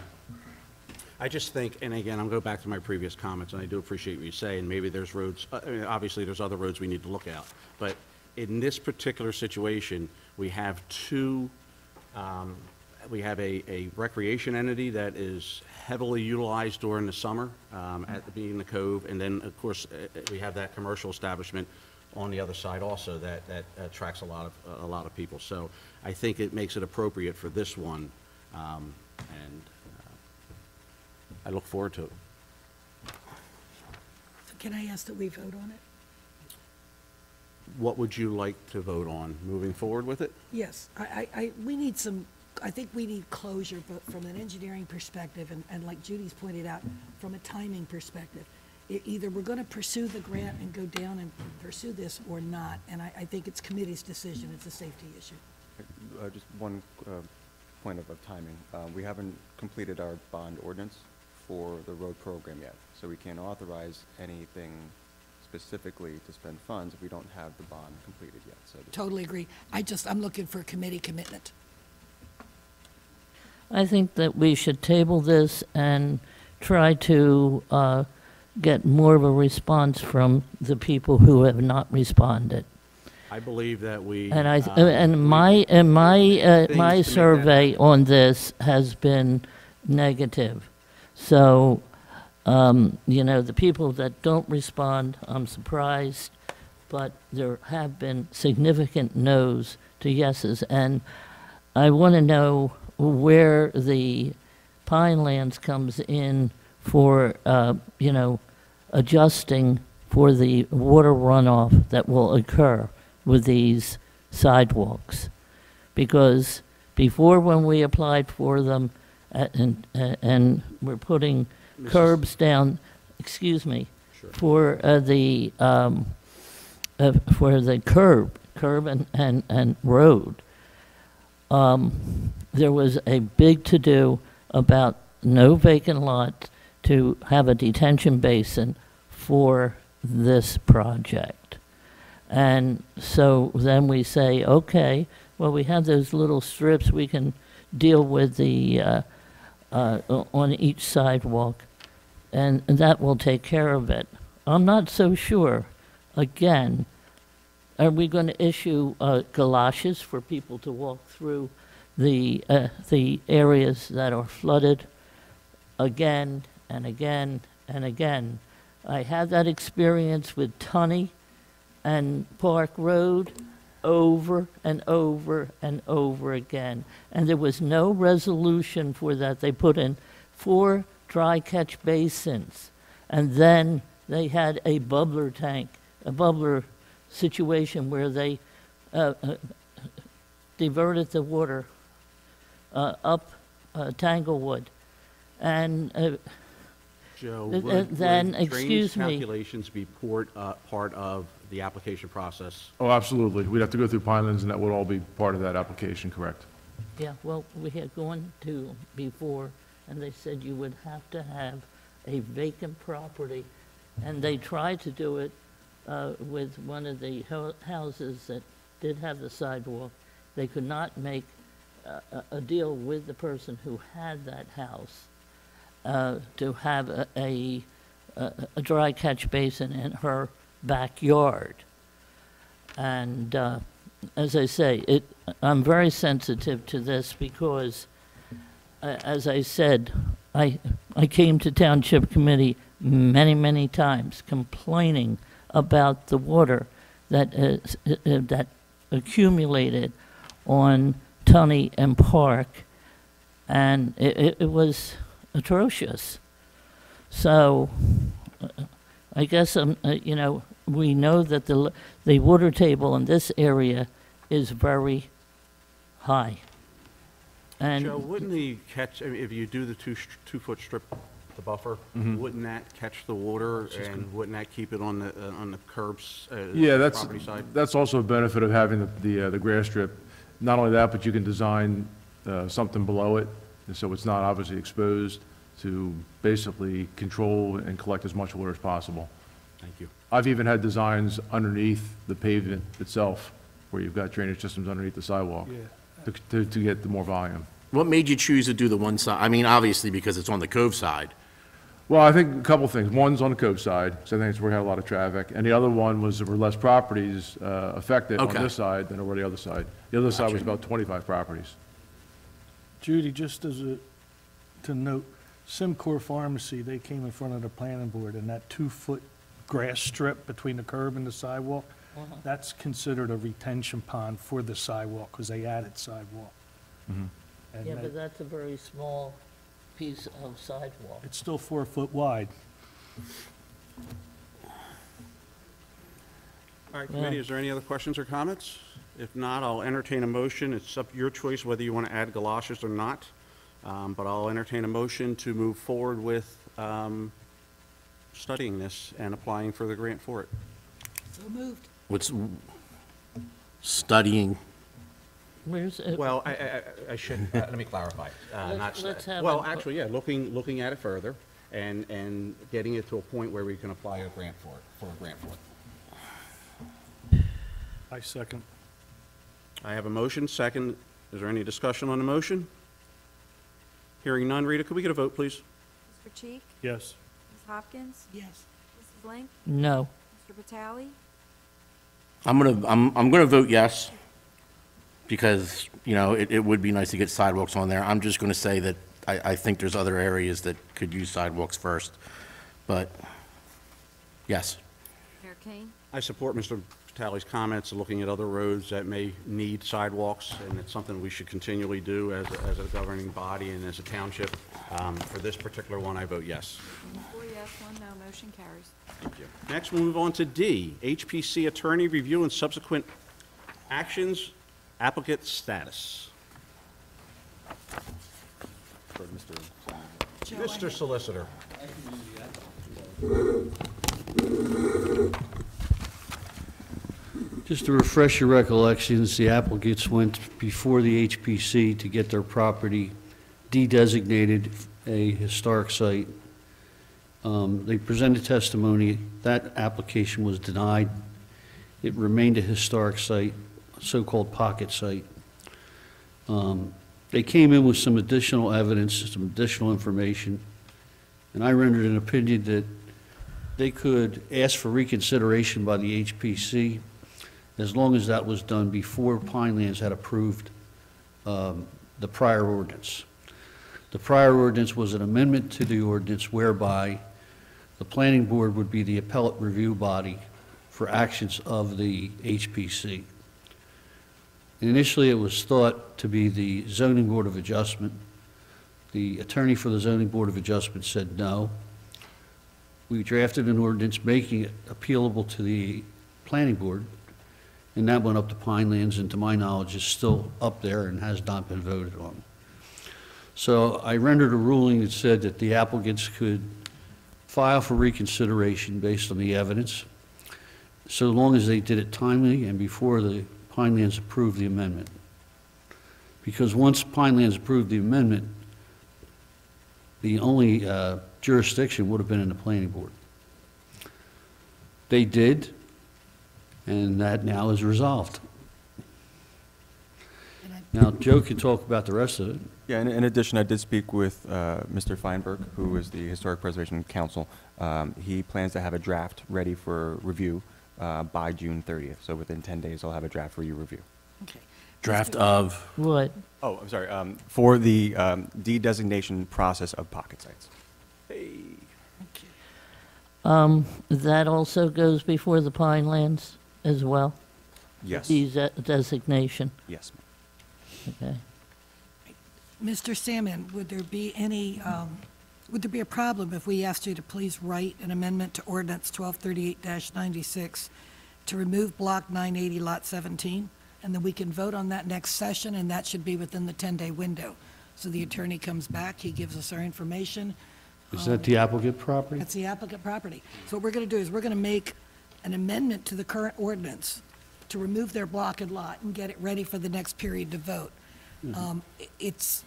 I just think, and again, I'm going back to my previous comments, and I do appreciate what you say, and maybe there's roads, I mean, obviously, there's other roads we need to look at. But in this particular situation, we have we have a recreation entity that is heavily utilized during the summer, being the Cove, and then, of course, we have that commercial establishment on the other side also that attracts a lot of people. So I think it makes it appropriate for this one, and I look forward to it. So can I ask that we vote on it? What would you like to vote on, moving forward with it? Yes, we need some, I think we need closure, but from an engineering perspective, and like Judy's pointed out, from a timing perspective. Either we're going to pursue the grant and go down and pursue this or not, and I think it's committee's decision, it's a safety issue. Just one point of timing. We haven't completed our bond ordinance for the road program yet, so we can't authorize anything specifically to spend funds if we don't have the bond completed yet. So Totally agree. I'm looking for committee commitment. I think that we should table this and try to get more of a response from the people who have not responded. I believe that we. And things to my make survey that on this has been negative. So, the people that don't respond, I'm surprised, but there have been significant no's to yeses. And I want to know where the Pinelands comes in for, adjusting for the water runoff that will occur with these sidewalks. Because before, when we applied for them, and we're putting curbs down, for the curb and road, there was a big to-do about no vacant lots to have a detention basin for this project. And so then we say, okay, well, we have those little strips, we can deal with the, on each sidewalk, and that will take care of it. I'm not so sure. Again, are we going to issue galoshes for people to walk through the areas that are flooded again and again and again? I had that experience with Tunney and Park Road over and over and over again. And there was no resolution for that. They put in 4 dry catch basins, and then they had a bubbler tank, a bubbler situation where they diverted the water up Tanglewood. And Joe, then, would excuse drainage me. calculations be part of the application process? Oh, absolutely. We'd have to go through Pinelands, and that would all be part of that application, correct? Yeah, well, we had gone to before, and they said you would have to have a vacant property. And they tried to do it with one of the houses that did have the sidewalk. They could not make a deal with the person who had that house to have a dry catch basin in her backyard. And as I say, I'm very sensitive to this because, as I said, I came to Township Committee many, many times complaining about the water that accumulated on Tunney and Park, and it was atrocious. So I guess, we know that the water table in this area is very high. And Joe, wouldn't the catch, I mean, if you do the 2-foot strip, the buffer, wouldn't that catch the water, and wouldn't that keep it on the curbs, Yeah, property side? that's also a benefit of having the grass strip. Not only that, but you can design something below it, so it's not obviously exposed, to basically control and collect as much water as possible. Thank you. I've even had designs underneath the pavement itself, where you've got drainage systems underneath the sidewalk, to get the more volume. What made you choose to do the one side? I mean, obviously because it's on the Cove side. Well, I think a couple things. One's on the Cove side, so I think it's where we had a lot of traffic. And the other one was there were less properties affected on Okay. this side than there were the other side. The other side was Gotcha. about 25 properties. Judy, just to note, Simcor Pharmacy, they came in front of the planning board, and that 2-foot grass strip between the curb and the sidewalk, that's considered a retention pond for the sidewalk, because they added sidewalk. And Yeah, that- but that's a very small piece of sidewalk. it's still 4 foot wide. All right, committee, is there any other questions or comments? If not, I'll entertain a motion. It's up your choice whether you want to add galoshes or not. But I'll entertain a motion to move forward with studying this and applying for the grant for it. So moved. What's studying? Where's it? Well, I should, let me clarify. Let's have Well, a- actually, yeah, looking at it further and getting it to a point where we can apply a grant for it. I second. I have a motion, second. Is there any discussion on the motion? Hearing none. Rita, could we get a vote, please? Mr. Cheek? Yes. Ms. Hopkins? Yes. Mrs. Link? No. Mr. Vitale? I'm gonna vote yes, because, you know, it would be nice to get sidewalks on there. I'm just gonna say that I think there's other areas that could use sidewalks first, but, yes. Mayor Kane? I support Mr. Vitale's comments, looking at other roads that may need sidewalks, and it's something we should continually do as a governing body and as a township. For this particular one, I vote yes. 4 yes, 1 no, motion carries. Thank you. Next, we'll move on to D, HPC attorney review and subsequent actions, applicant status. For Mr. Mr. Solicitor. Just to refresh your recollections, the applicants went before the HPC to get their property de-designated a historic site. They presented testimony. That application was denied. It remained a historic site, so-called pocket site. They came in with some additional evidence, some additional information, and I rendered an opinion that they could ask for reconsideration by the HPC as long as that was done before Pinelands had approved the prior ordinance. The prior ordinance was an amendment to the ordinance whereby the planning board would be the appellate review body for actions of the HPC. Initially, it was thought to be the zoning board of adjustment. The attorney for the zoning board of adjustment said no. We drafted an ordinance making it appealable to the planning board, and that went up to Pinelands, and to my knowledge is still up there and has not been voted on. So I rendered a ruling that said that the applicants could file for reconsideration based on the evidence, so long as they did it timely and before the Pinelands approved the amendment. Because once Pinelands approved the amendment, the only jurisdiction would have been in the planning board. They did, and that now is resolved. Now, Joe can talk about the rest of it. Yeah, in addition, I did speak with Mr. Feinberg, who is the Historic Preservation Council. He plans to have a draft ready for review by June 30th. So within 10 days, I'll have a draft for your review. Okay. Draft of, What? Oh, I'm sorry, for the de-designation process of pocket sites. That also goes before the Pinelands as well? Yes, Designation, yes. okay. Mr. Salmon, would there be a problem if we asked you to please write an amendment to ordinance 1238-96 to remove block 980 lot 17? And then we can vote on that next session, and that should be within the 10-day window. So the attorney comes back, he gives us our information. Is that the applicant property? That's the applicant property. So what we're going to do is we're going to make an amendment to the current ordinance to remove their block and lot and get it ready for the next period to vote. It's,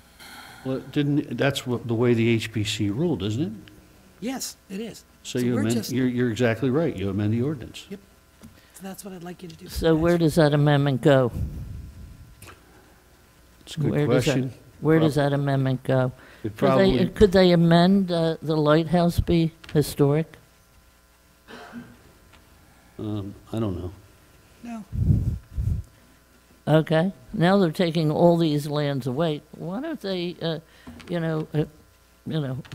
Well, that's the way the HPC ruled, isn't it? yes, it is. So you're exactly right, you amend the ordinance. Yep. So that's what I'd like you to do. So where does that amendment go? It's a good Where does that- question. Where does that amendment go? It probably, Could they amend the lighthouse be historic? I don't know. No. Okay, now they're taking all these lands away. Why don't they,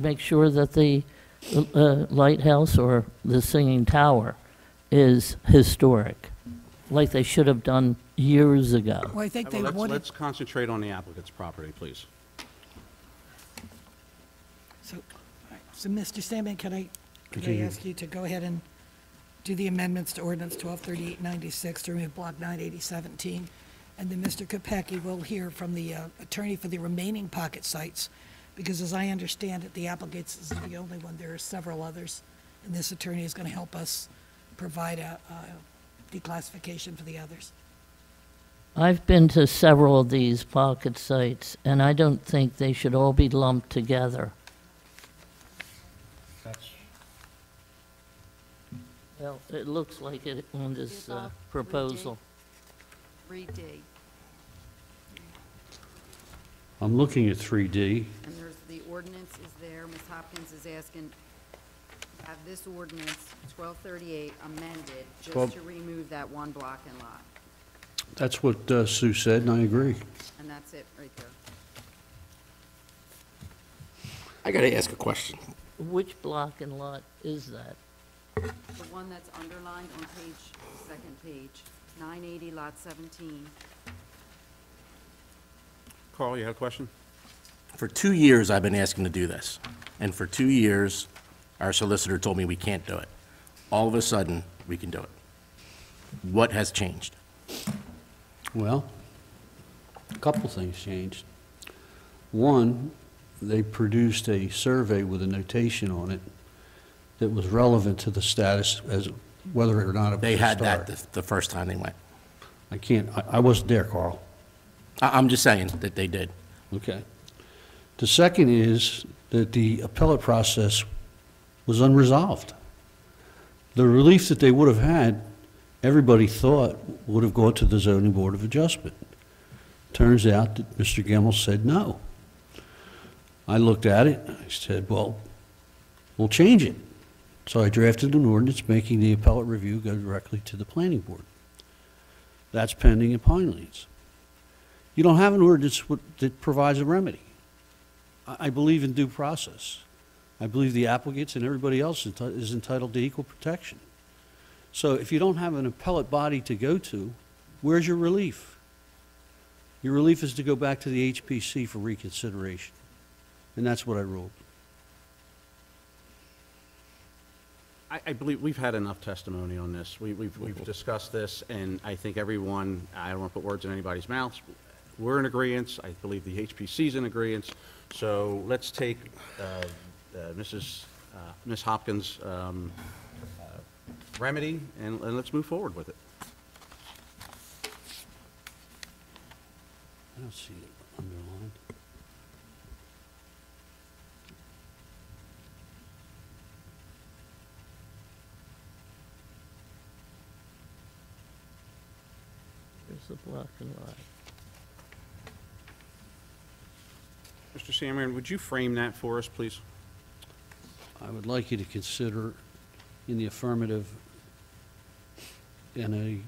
make sure that the lighthouse or the Singing Tower is historic, like they should have done years ago? Well, I think they Well, wanted, let's concentrate on the applicant's property, please. so, all right. So, Mr. Sandman, could I Continue. ask you to go ahead and do the amendments to ordinance 123896 to remove block 98017? And then Mr. Kopecki will hear from the attorney for the remaining pocket sites, because as I understand it, the applicant is the only one. There are several others, and this attorney is going to help us provide a declassification for the others. I've been to several of these pocket sites, and I don't think they should all be lumped together. Well, it looks like it on this Above, proposal. 3D, I'm looking at 3D. and there's, the ordinance is there. Ms. Hopkins is asking, have this ordinance, 1238, amended Well- just to remove that one block and lot. That's what Sue said, and I agree. And that's it, right there. I gotta ask a question. Which block and lot is that? The one that's underlined on page, second page, 980 lot 17. Carl, you have a question? For 2 years, I've been asking to do this, and for 2 years, our solicitor told me we can't do it. All of a sudden, we can do it. What has changed? Well, a couple things changed. One, they produced a survey with a notation on it that was relevant to the status as whether or not it was They had historic. that the first time they went. I wasn't there, Carl. I'm just saying that they did. Okay. The second is that the appellate process was unresolved. The relief that they would have had, everybody thought would have gone to the zoning board of adjustment. Turns out that Mr. Gemmell said no. I looked at it, I said, well, we'll change it. So I drafted an ordinance making the appellate review go directly to the planning board. That's pending in Pine Lanes. You don't have an ordinance that provides a remedy. I believe in due process. I believe the applicants and everybody else is entitled to equal protection. So if you don't have an appellate body to go to, where's your relief? Your relief is to go back to the HPC for reconsideration. And that's what I ruled. I believe we've had enough testimony on this. We've discussed this, and I think everyone, I don't want to put words in anybody's mouths, we're in agreement. I believe the HPC's in agreement. So let's take Ms. Hopkins' remedy, and let's move forward with it. I don't see it underlined. There's the block and lot. Mr. Samarin, would you frame that for us, please? I would like you to consider in the affirmative in a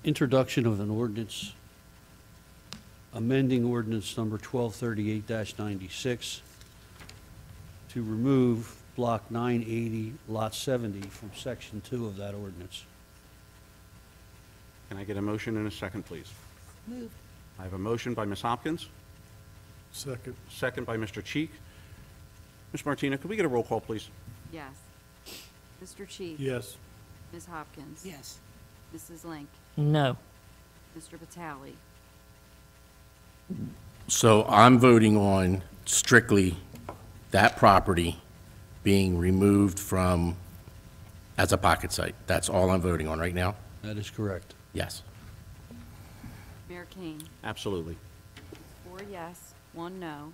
introduction of an ordinance, amending ordinance number 1238-96 to remove block 980, lot 70 from section 2 of that ordinance. Can I get a motion and a second, please? Moved. I have a motion by Ms. Hopkins, Second. second by Mr. Cheek. Ms. Martina, could we get a roll call, please? Yes. Mr. Cheek? Yes. Ms. Hopkins? Yes. Mrs. Link? No. Mr. Vitale? So I'm voting on strictly that property being removed from, as a pocket site. That's all I'm voting on right now? That is correct. Yes. Mayor Kane? Absolutely. 4 yes, 1 no.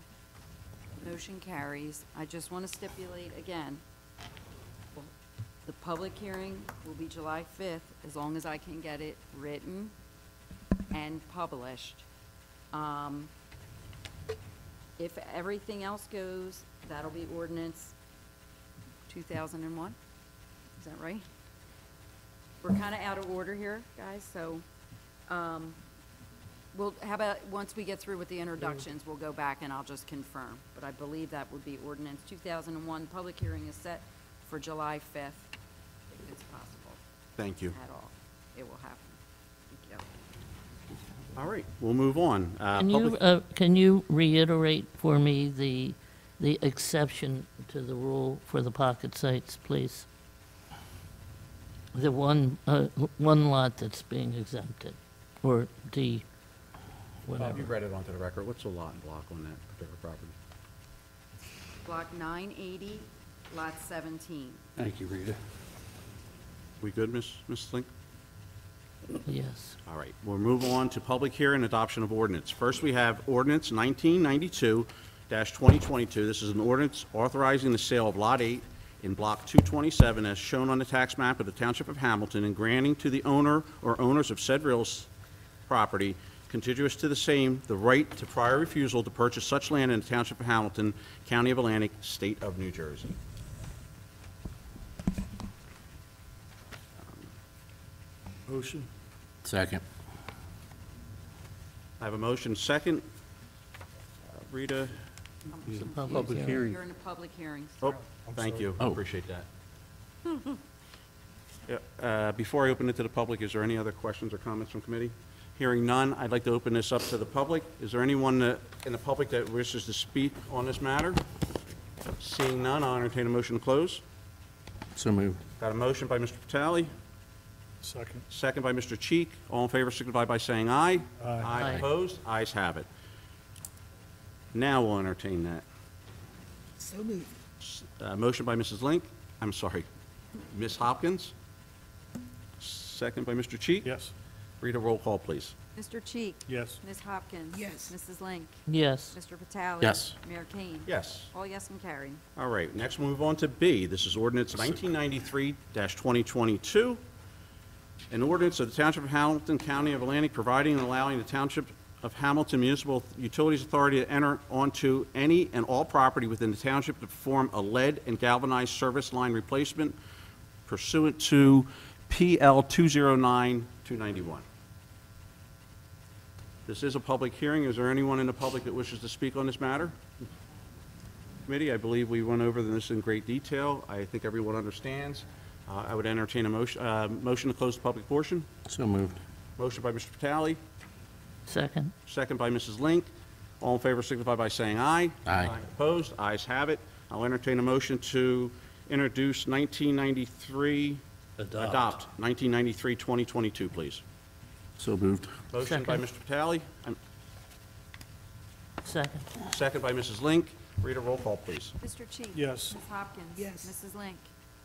Motion carries. I just want to stipulate again, the public hearing will be July 5th, as long as I can get it written and published. If everything else goes, that'll be ordinance 2001. Is that right? We're kind of out of order here, guys, so, how about, once we get through with the introductions, we'll go back and I'll just confirm. But I believe that would be ordinance 2001. Public hearing is set for July 5th, if it's possible Thank you. at all. It will happen. Thank you. All right, we'll move on. Can you reiterate for me the exception to the rule for the pocket sites, please? The one lot that's being exempted, or the, Bob, whatever. you read it onto the record. What's the lot and block on that particular property? Block 980, lot 17. Thank you, Rita. We good, Ms. Link? Yes. All right, we'll move on to public hearing and adoption of ordinance. First, we have ordinance 1992-2022. This is an ordinance authorizing the sale of Lot 8 in Block 227 as shown on the tax map of the Township of Hamilton and granting to the owner or owners of said real property contiguous to the same the right to prior refusal to purchase such land in the Township of Hamilton, County of Atlantic, State of New Jersey. Motion? Second. I have a motion second. Rita? It's a Public hearing. You're in a public hearing. Oh, thank you. Oh. Appreciate that. Yeah, before I open it to the public, is there any other questions or comments from committee? Hearing none, I'd like to open this up to the public. Is there anyone in the public that wishes to speak on this matter? Seeing none, I'll entertain a motion to close. So moved. Got a motion by Mr. Vitale, Second. second by Mr. Cheek. All in favor signify by saying aye. Aye. Aye. Opposed? Ayes have it. Now we'll entertain that. So moved. Motion by Mrs. Link, I'm sorry, Ms. Hopkins. Second by Mr. Cheek. Yes. Rita, roll call, please. Mr. Cheek? Yes. Ms. Hopkins? Yes. Mrs. Link? Yes. Mr. Vitale? Yes. Mayor Kane? Yes. All yes and carried. All right, next we'll move on to B. This is ordinance 1993-2022. An ordinance of the Township of Hamilton, County of Atlantic, providing and allowing the Township of Hamilton Municipal Utilities Authority to enter onto any and all property within the township to perform a lead and galvanized service line replacement pursuant to PL 209-291. This is a public hearing. Is there anyone in the public that wishes to speak on this matter? Committee, I believe we went over this in great detail. I think everyone understands. I would entertain a motion to close the public portion. So moved. Motion by Mr. Vitale, Second. second by Mrs. Link. All in favor signify by saying aye. Aye. Opposed? Ayes have it. I'll entertain a motion to introduce 1993, adopt 1993-2022, please. So moved. Motion by Mr. Vitale, Second. second by Mrs. Link. Rita, roll call, please. Mr. Cheek? Yes. Ms. Hopkins? Yes. Mrs. Link?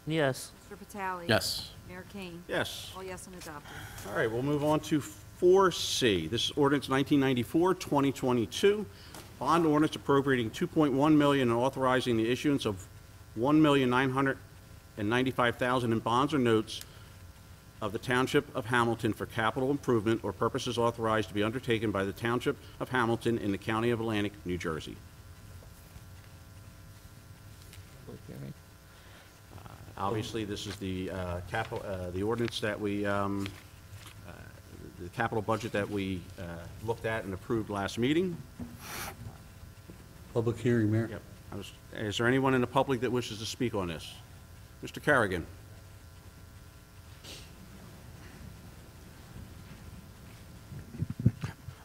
Yes. Mr. Vitale? Yes. Mayor Kane? Yes. All yes and adopted. All right, we'll move on to 4C. This is ordinance 1994-2022, bond ordinance appropriating $2.1 million and authorizing the issuance of $1,995,000 in bonds or notes of the Township of Hamilton for capital improvement or purposes authorized to be undertaken by the Township of Hamilton in the County of Atlantic, New Jersey. Public hearing. Obviously, this is the the ordinance that we, the capital budget that we looked at and approved last meeting. Public hearing, Mayor. Yep. Is there anyone in the public that wishes to speak on this? Mr. Carrigan?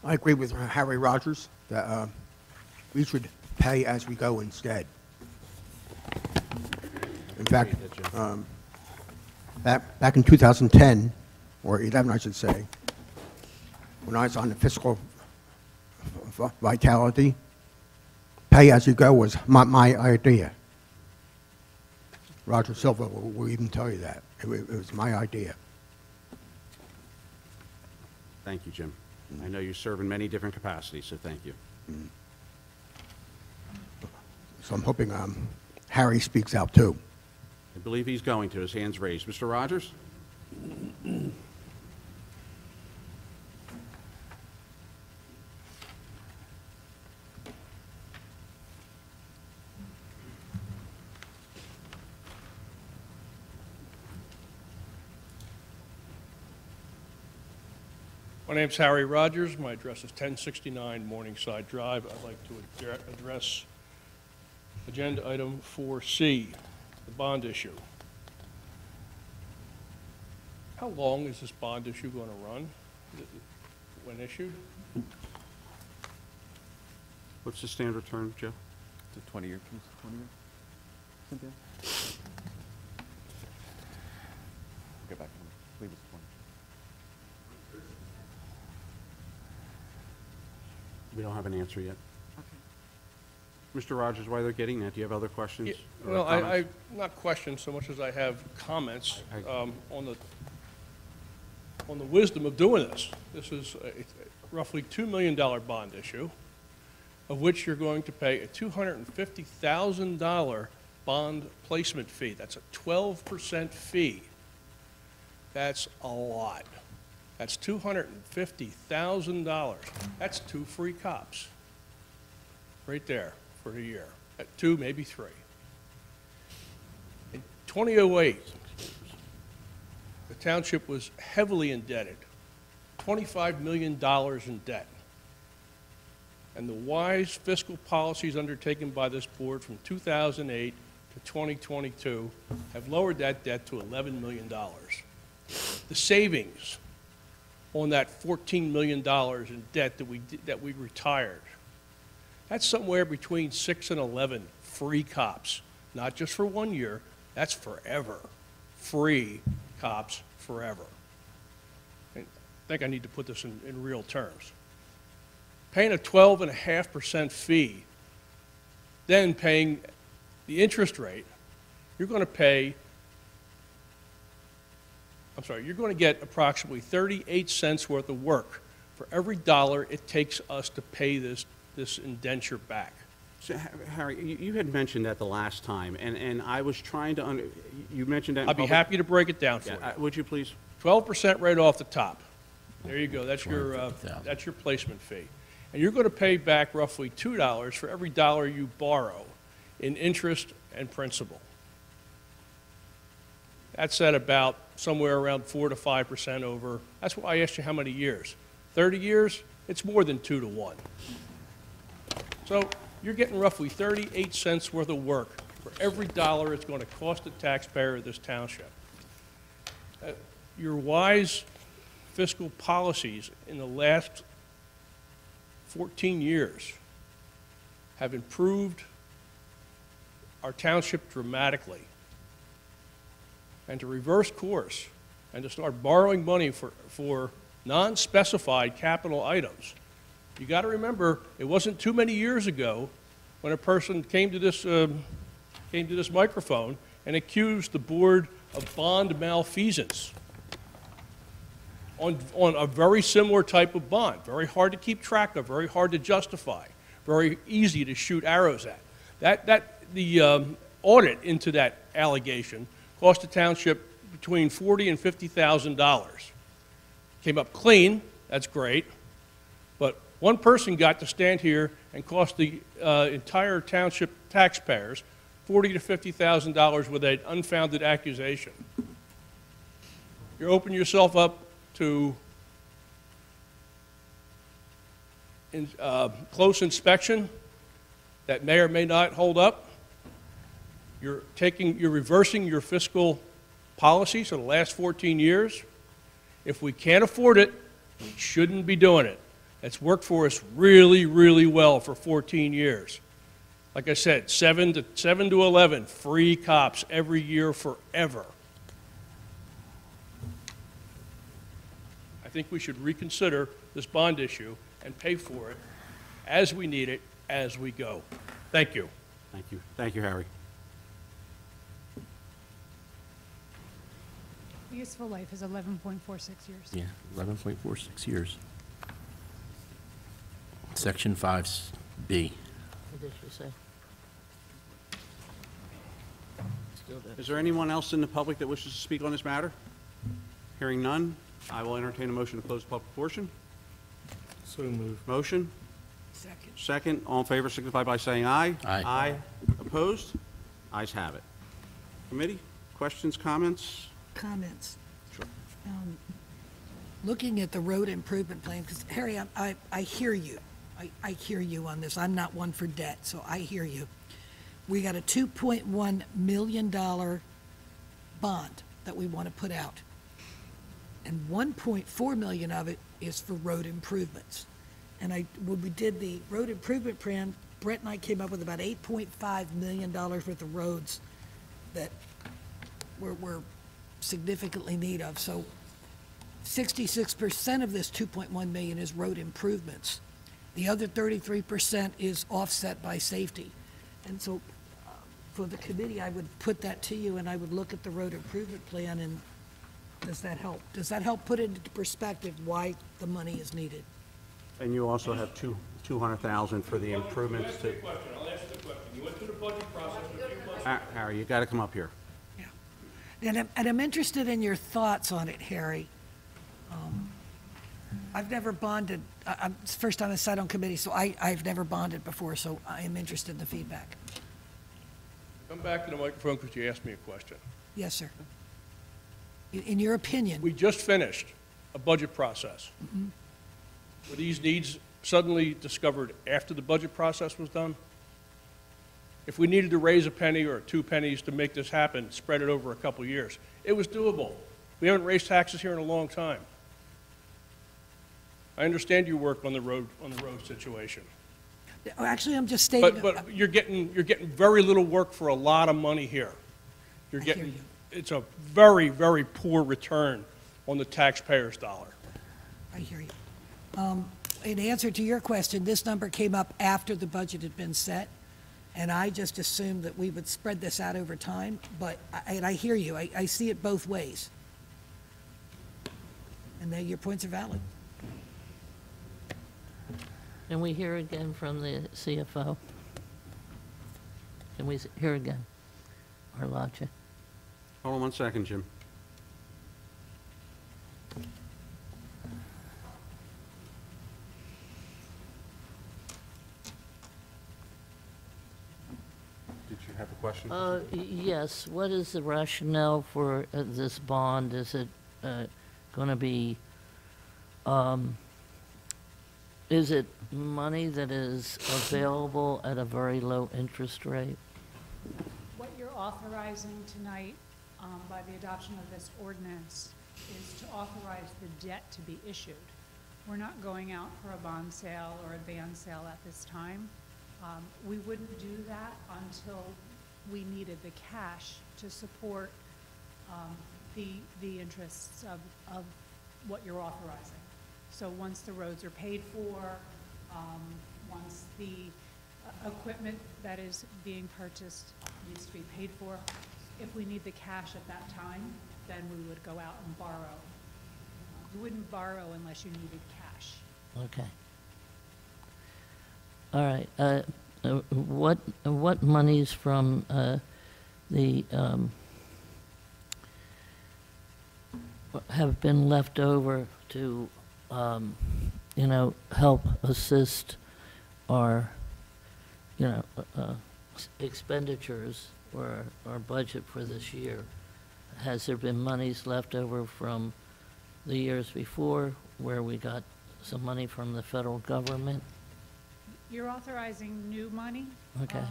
I agree with Harry Rogers that we should pay as we go instead. In fact, back in 2010, or 11, I should say, when I was on the fiscal vitality, pay as you go was my idea. Roger Silva will even tell you that. It was my idea. Thank you, Jim. I know you serve in many different capacities, so thank you. So I'm hoping Harry speaks out too. I believe he's going to. His hand's raised. Mr. Rogers? My name's Harry Rogers. My address is 1069 Morningside Drive. I'd like to address agenda item 4C, the bond issue. How long is this bond issue going to run when issued? What's the standard term, Joe? It's a 20-year, 20-year? Cynthia? Get back. I believe it's 20. We don't have an answer yet. Mr. Rogers, while they're getting that, do you have other questions? or Well, comments? not questions so much as I have comments on the wisdom of doing this. This is a roughly $2 million bond issue, of which you're going to pay a $250,000 bond placement fee. That's a 12% fee. That's a lot. That's $250,000. That's 2 free cops, right there, for a year. At 2, maybe 3. In 2008, the township was heavily indebted, $25 million in debt. And the wise fiscal policies undertaken by this board from 2008 to 2022 have lowered that debt to $11 million. The savings on that $14 million in debt that we retired, that's somewhere between 6 and 11 free cops, not just for 1 year, that's forever. Free cops forever. I think I need to put this in real terms. Paying a 12.5% fee, then paying the interest rate, you're going to get approximately 38 cents worth of work for every dollar it takes us to pay this indenture back. So, Harry, you had mentioned that the last time, and I was trying to, you mentioned that in I'd be public- happy to break it down for you. Would you please? 12% right off the top. There you go. That's your $250,000. placement fee. And you're going to pay back roughly $2 for every dollar you borrow in interest and principal. That's at about somewhere around 4 to 5% over. That's why I asked you how many years. 30 years, it's more than 2 to 1. So you're getting roughly 38 cents worth of work for every dollar it's going to cost the taxpayer of this township. Your wise fiscal policies in the last 14 years have improved our township dramatically. And to reverse course and to start borrowing money for non-specified capital items, you got to remember it wasn't too many years ago when a person came to this microphone and accused the board of bond malfeasance on a very similar type of bond, very hard to keep track of, very hard to justify, very easy to shoot arrows at. The audit into that allegation cost the township between $40,000 and $50,000. Came up clean, that's great, but one person got to stand here and cost the entire township taxpayers $40,000 to $50,000 with an unfounded accusation. You're opening yourself up to close inspection that may or may not hold up. You're reversing your fiscal policies for the last 14 years. If we can't afford it, we shouldn't be doing it. It's worked for us really, really well for 14 years. Like I said, 7 to 11 free cops every year forever. I think we should reconsider this bond issue and pay for it as we need it, as we go. Thank you. Thank you. Thank you, Harry. Useful life is 11.46 years. Yeah, 11.46 years. Section 5B. What did you say? Still there. Is there anyone else in the public that wishes to speak on this matter? Hearing none, I will entertain a motion to close the public portion. So moved. Motion? Second. Second. All in favor signify by saying aye. Aye. Aye. Opposed? Ayes have it. Committee, questions, comments? Comments. Sure. looking at the road improvement plan, because Harry, I hear you. I hear you on this. I'm not one for debt, so I hear you. We got a $2.1 million bond that we want to put out. And 1.4 million of it is for road improvements. And when we did the road improvement plan, Brett and I came up with about $8.5 million worth of roads that we're significantly in need of. So 66% of this 2.1 million is road improvements. The other 33% is offset by safety. And so for the committee, I would put that to you, and I would look at the road improvement plan, and does that help? Does that help put into perspective why the money is needed? And you also have 200,000 for the improvements to... I'll ask the question. You went through the budget process a few months. Harry, you got to come up here. Yeah. And I'm interested in your thoughts on it, Harry. I've never bonded. It's the first time I sat on committee, so I've never bonded before, so I am interested in the feedback. Come back to the microphone because you asked me a question. Yes, sir. In your opinion, We just finished a budget process. Were these needs suddenly discovered after the budget process was done? If we needed to raise a penny or 2 pennies to make this happen, spread it over a couple of years, it was doable. We haven't raised taxes here in a long time. I understand your work on the road situation. actually, I'm just stating. But you're getting very little work for a lot of money here. I hear you. It's a very, very poor return on the taxpayer's dollar. I hear you. In answer to your question, this number came up after the budget had been set, and I just assumed that we would spread this out over time, but, and I hear you, I see it both ways. And your points are valid. Can we hear again from the CFO? Can we hear again our logic? Hold on 1 second, Jim. Did you have a question? Yes, what is the rationale for this bond? Is it going to be, is it money that is available at a very low interest rate? What you're authorizing tonight by the adoption of this ordinance is to authorize the debt to be issued. We're not going out for a bond sale or a band sale at this time. We wouldn't do that until we needed the cash to support the interests of what you're authorizing. So once the roads are paid for, once the equipment that is being purchased needs to be paid for, if we need the cash at that time, then we would go out and borrow. You wouldn't borrow unless you needed cash. Okay. All right. What monies from the have been left over to help assist our expenditures or our budget for this year? Has there been monies left over from the years before where we got some money from the federal government? You're authorizing new money. Okay.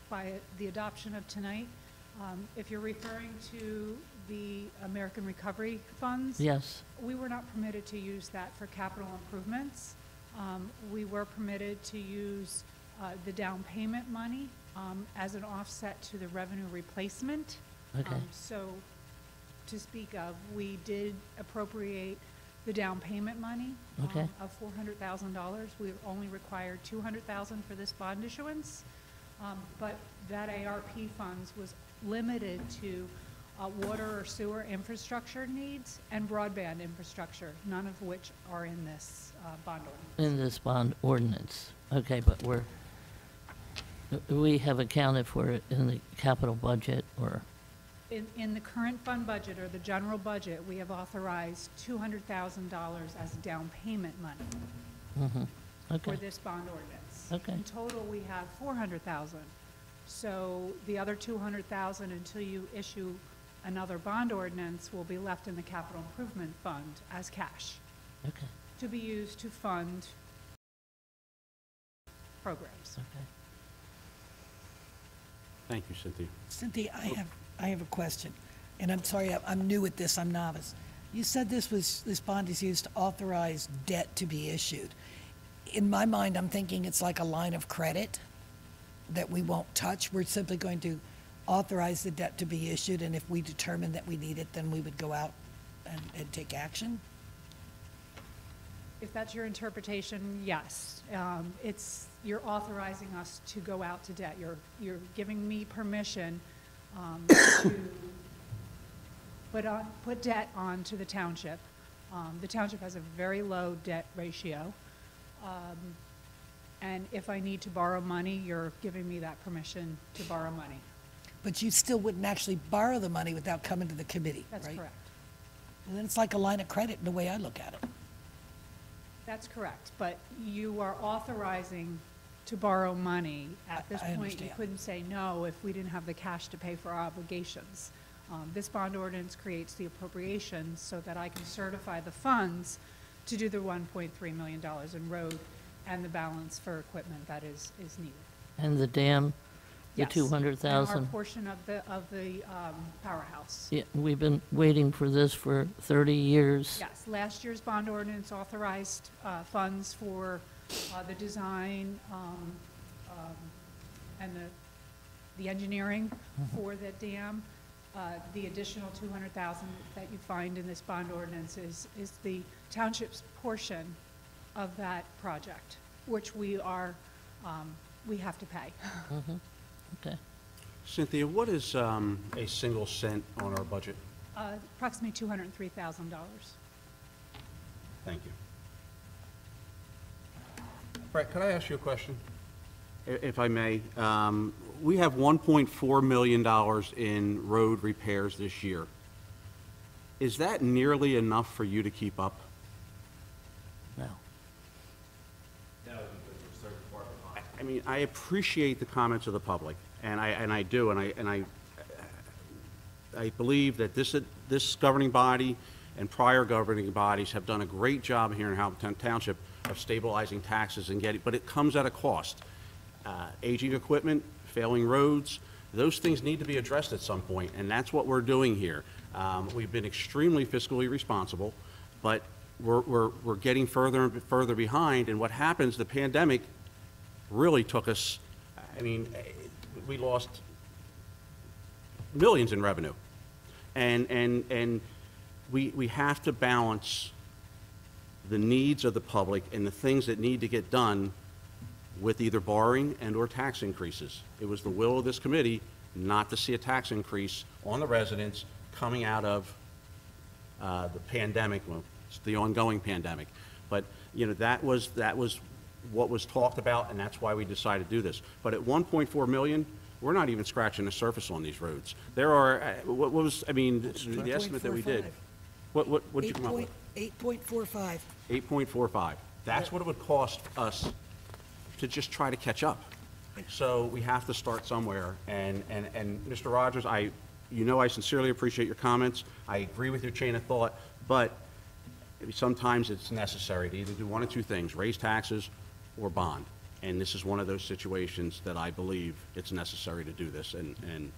By the adoption of tonight. If you're referring to the American Recovery Funds. Yes. We were not permitted to use that for capital improvements. We were permitted to use the down payment money as an offset to the revenue replacement. Okay. So to speak of, we did appropriate the down payment money Okay. of $400,000. We only required $200,000 for this bond issuance, but that ARP funds was limited to water or sewer infrastructure needs and broadband infrastructure, none of which are in this bond ordinance. In this bond ordinance. Okay, but we have accounted for it in the capital budget or? In the current fund budget or the general budget, we have authorized $200,000 as down payment money Okay. for this bond ordinance. Okay. In total, we have $400,000. So the other $200,000 until you issue another bond ordinance will be left in the capital improvement fund as cash Okay, to be used to fund programs. okay. Thank you, Cynthia. Cynthia, I have a question, and I'm sorry, I'm new at this, I'm novice. You said this bond is used to authorize debt to be issued. In my mind, I'm thinking it's like a line of credit that we won't touch. We're simply going to authorize the debt to be issued, and if we determine that we need it, then we would go out and take action? If that's your interpretation, yes. You're authorizing us to go out to debt. You're giving me permission to put debt onto the township. The township has a very low debt ratio. And if I need to borrow money, you're giving me that permission to borrow money. But you still wouldn't actually borrow the money without coming to the committee, right? That's correct. And then it's like a line of credit in the way I look at it. That's correct, but you are authorizing to borrow money. At this I point, you understand. couldn't say no if we didn't have the cash to pay for our obligations. This bond ordinance creates the appropriations so that I can certify the funds to do the $1.3 million in road and the balance for equipment that is needed. And the dam, the Yes, 200,000? And our portion of the Powerhouse. Yeah, we've been waiting for this for 30 years. Yes, last year's bond ordinance authorized funds for the design and the engineering for the dam. The additional 200,000 that you find in this bond ordinance is the township's portion of that project, which we have to pay. Okay. Cynthia, what is a single cent on our budget? Approximately $203,000. Thank you. Brett, could I ask you a question? If I may. We have $1.4 million in road repairs this year. Is that nearly enough for you to keep up? No. I mean, I appreciate the comments of the public, and I do, and I believe that this governing body and prior governing bodies have done a great job here in Hamilton Township of stabilizing taxes and getting, but it comes at a cost. Aging equipment, failing roads, those things need to be addressed at some point, and that's what we're doing here. We've been extremely fiscally responsible, but we're getting further and further behind, and what happens, the pandemic really took us, I mean, we lost millions in revenue. And we have to balance the needs of the public and the things that need to get done with either borrowing and or tax increases. It was the will of this committee not to see a tax increase on the residents coming out of the pandemic, well, it's the ongoing pandemic. But, you know, that was what was talked about, and that's why we decided to do this. But at 1.4 million, we're not even scratching the surface on these roads. There are, what was, I mean, the estimate that we did. What did you come up with? 8.45. 8.45. That's what it would cost us to just try to catch up. So we have to start somewhere. And Mr. Rogers, I sincerely appreciate your comments. I agree with your chain of thought, but sometimes it's necessary to either do one of two things, raise taxes or bond. And this is one of those situations that I believe it's necessary to do this. And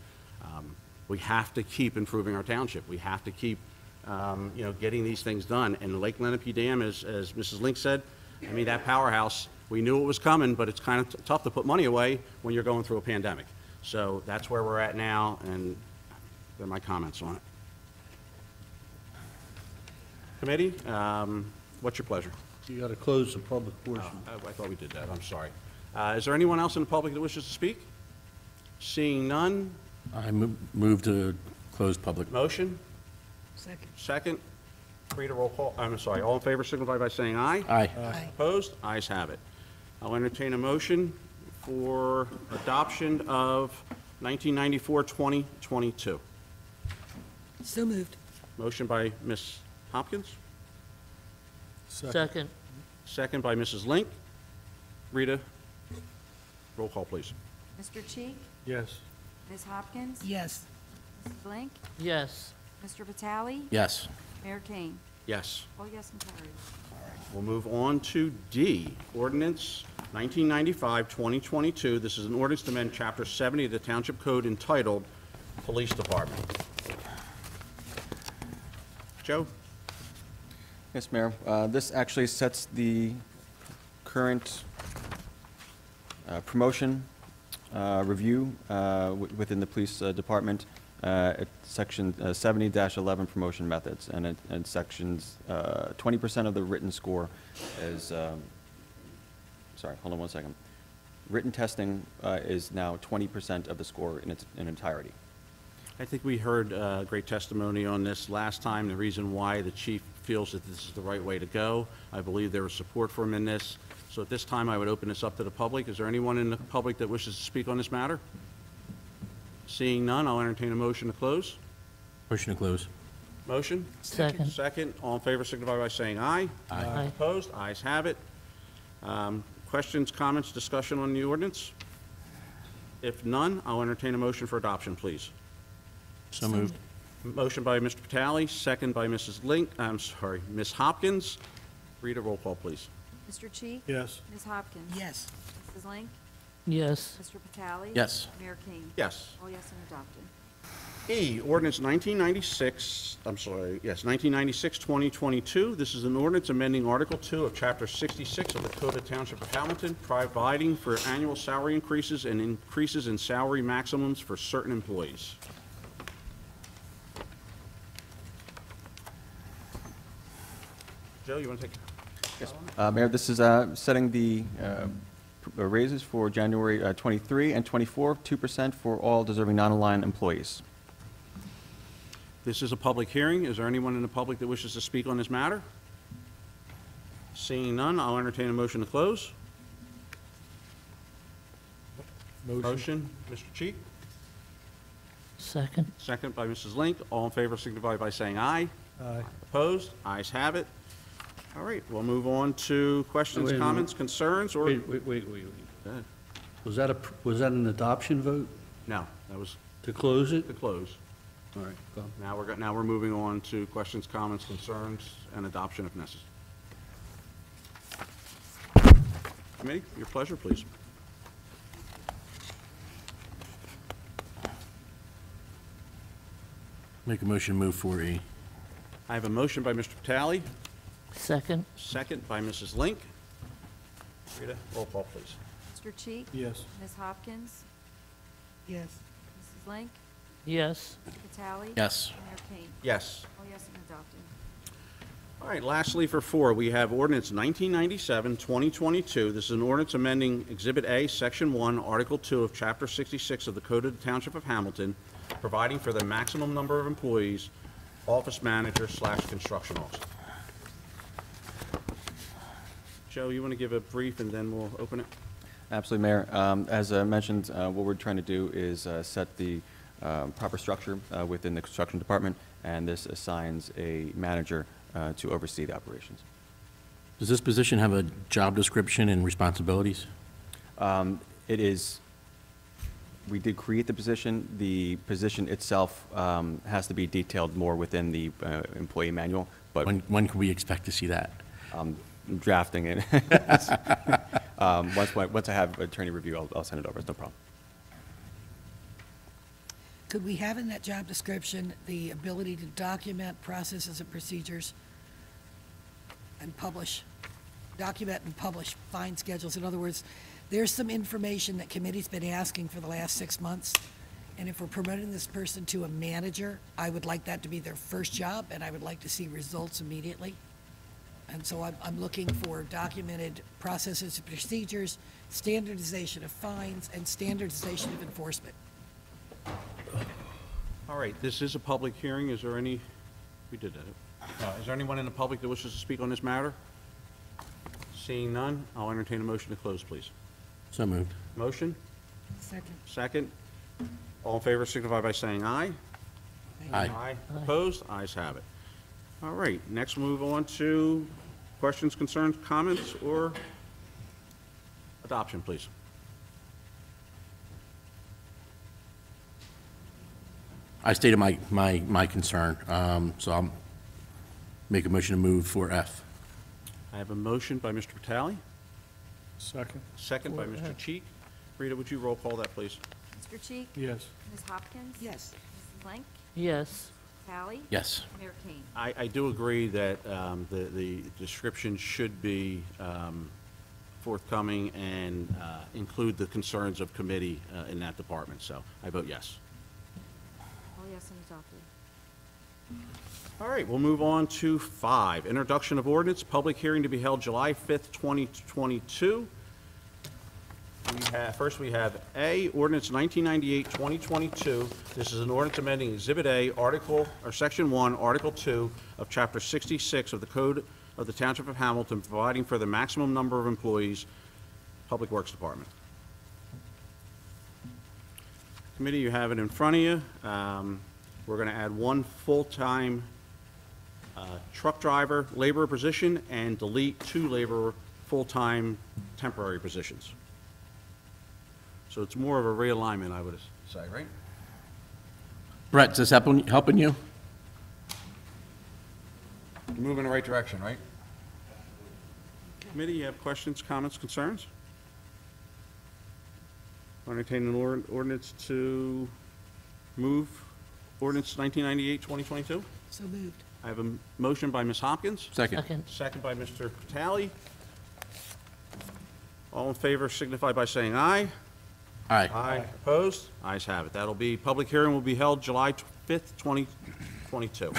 we have to keep improving our township. We have to keep, getting these things done. And the Lake Lenape Dam, as Mrs. Link said, I mean, that Powerhouse, we knew it was coming, but it's kind of tough to put money away when you're going through a pandemic. So that's where we're at now, and they're my comments on it. Committee, what's your pleasure? You got to close the public portion. I thought we did that, I'm sorry. Is there anyone else in the public that wishes to speak? Seeing none, I move to close public. motion, Second. second. Read a roll call, I'm sorry, all in favor signify by saying aye. Aye. Aye. Opposed? Ayes have it. I'll entertain a motion for adoption of 1994-2022. So moved. Motion by Ms. Hopkins, Second. second by Mrs. Link. Rita, roll call, please. Mr. Cheek? Yes. Ms. Hopkins? Yes. Mrs. Link? Yes. Mr. Vitale? Yes. Mayor Kane? Yes. All yes and carried. We'll move on to D, ordinance 1995-2022. This is an ordinance to amend Chapter 70 of the Township Code entitled Police Department. Joe? Yes, Mayor. This actually sets the current promotion review within the police department at Section 70-11 promotion methods, and sections 20% of the written score is, sorry, hold on one second. Written testing is now 20% of the score in its entirety. I think we heard great testimony on this last time, the reason why the chief feels that this is the right way to go. I believe there was support for him in this. So at this time, I would open this up to the public. Is there anyone in the public that wishes to speak on this matter? Seeing none, I'll entertain a motion to close. Motion to close. Motion? Second. Second. All in favor signify by saying aye. Aye. Opposed? Ayes have it. Questions, comments, discussion on the ordinance? If none, I'll entertain a motion for adoption, please. So moved. Motion by Mr. Vitale, second by Ms. Hopkins. Read a roll call, please. Mr. Cheek? Yes. Ms. Hopkins? Yes. Mrs. Link? Yes. Mr. Vitale? Yes. Mayor Kane? Yes. All yes and adopted. E, ordinance 1996-2022. This is an ordinance amending Article 2 of Chapter 66 of the Code of Township of Hamilton, providing for annual salary increases and increases in salary maximums for certain employees. Joe, you want to take? Yes. Mayor, this is setting the raises for January 23 and 24, 2% for all deserving non-aligned employees. This is a public hearing. Is there anyone in the public that wishes to speak on this matter? Seeing none, I'll entertain a motion to close. Motion, Mr. Cheek, Second. second by Mrs. Link. All in favor signify by saying aye. Aye. Opposed? Ayes have it. All right, we'll move on to questions, Wait a minute. comments, concerns, or? Wait. Go ahead. Was that an adoption vote No, that was to close it? the close. All right, go. Now we're moving on to questions, comments, concerns, and adoption if necessary. Committee, your pleasure, please. Make a motion to move 4E. I have a motion by Mr. Vitale, Second. second by Mrs. Link. Rita, roll call, please. Mr. Cheek? Yes. Ms. Hopkins? Yes. Mrs. Link? Yes. Mr. Vitale? Yes. Mayor Kane? Yes. All yes and adopted. All right, lastly for 4, we have ordinance 1997-2022. This is an ordinance amending Exhibit A, Section 1, Article 2 of Chapter 66 of the Code of the Township of Hamilton, providing for the maximum number of employees, office manager / construction officer. Joe, you want to give a brief and then we'll open it? Absolutely, Mayor. As I mentioned, what we're trying to do is set the proper structure within the construction department, and this assigns a manager to oversee the operations. Does this position have a job description and responsibilities? It is, we did create the position. The position itself has to be detailed more within the employee manual, but When can we expect to see that? drafting it. Once I have attorney review, I'll send it over. It's no problem. Could we have in that job description the ability to document processes and procedures and document and publish fine schedules? In other words, there's some information that committee's been asking for the last 6 months, and if we're promoting this person to a manager, I would like that to be their first job, and I would like to see results immediately. And so I'm looking for documented processes and procedures, standardization of fines, and standardization of enforcement. All right, this is a public hearing. Is there any, we did that. Is there anyone in the public that wishes to speak on this matter? Seeing none, I'll entertain a motion to close, please. So moved. Motion? Second. Second. All in favor signify by saying aye. Aye. Opposed? Ayes have it. All right, next we'll move on to questions, concerns, comments, or adoption, please. I stated my concern, so I'll make a motion to move for F. I have a motion by Mr. Vitale, Second? second by Mr. Cheek. Rita, would you roll call that, please? Mr. Cheek? Yes. Ms. Hopkins? Yes. Mrs. Blank? Yes. Tally? Yes. Mayor Kane? I do agree that the description should be forthcoming and include the concerns of committee in that department, so I vote yes. All yes and adopted. All right, we'll move on to 5, Introduction of Ordinance, public hearing to be held July 5th, 2022. First we have A, Ordinance 1998-2022. This is an ordinance amending Exhibit A, Section 1, Article 2 of Chapter 66 of the Code of the Township of Hamilton, providing for the maximum number of employees, Public Works Department. Committee, you have it in front of you. We're going to add 1 full-time truck driver laborer position and delete 2 laborer full-time temporary positions. So it's more of a realignment, I would say, right? Brett, is this helping you? You're moving in the right direction, right? Committee, you have questions, comments, concerns? Entertain an ordinance to move ordinance 1998-2022? So moved. I have a motion by Ms. Hopkins. Second. Second by Mr. Vitale. All in favor signify by saying aye. Aye. Aye. Opposed? Ayes have it. That'll be, public hearing will be held July 5th, 2022.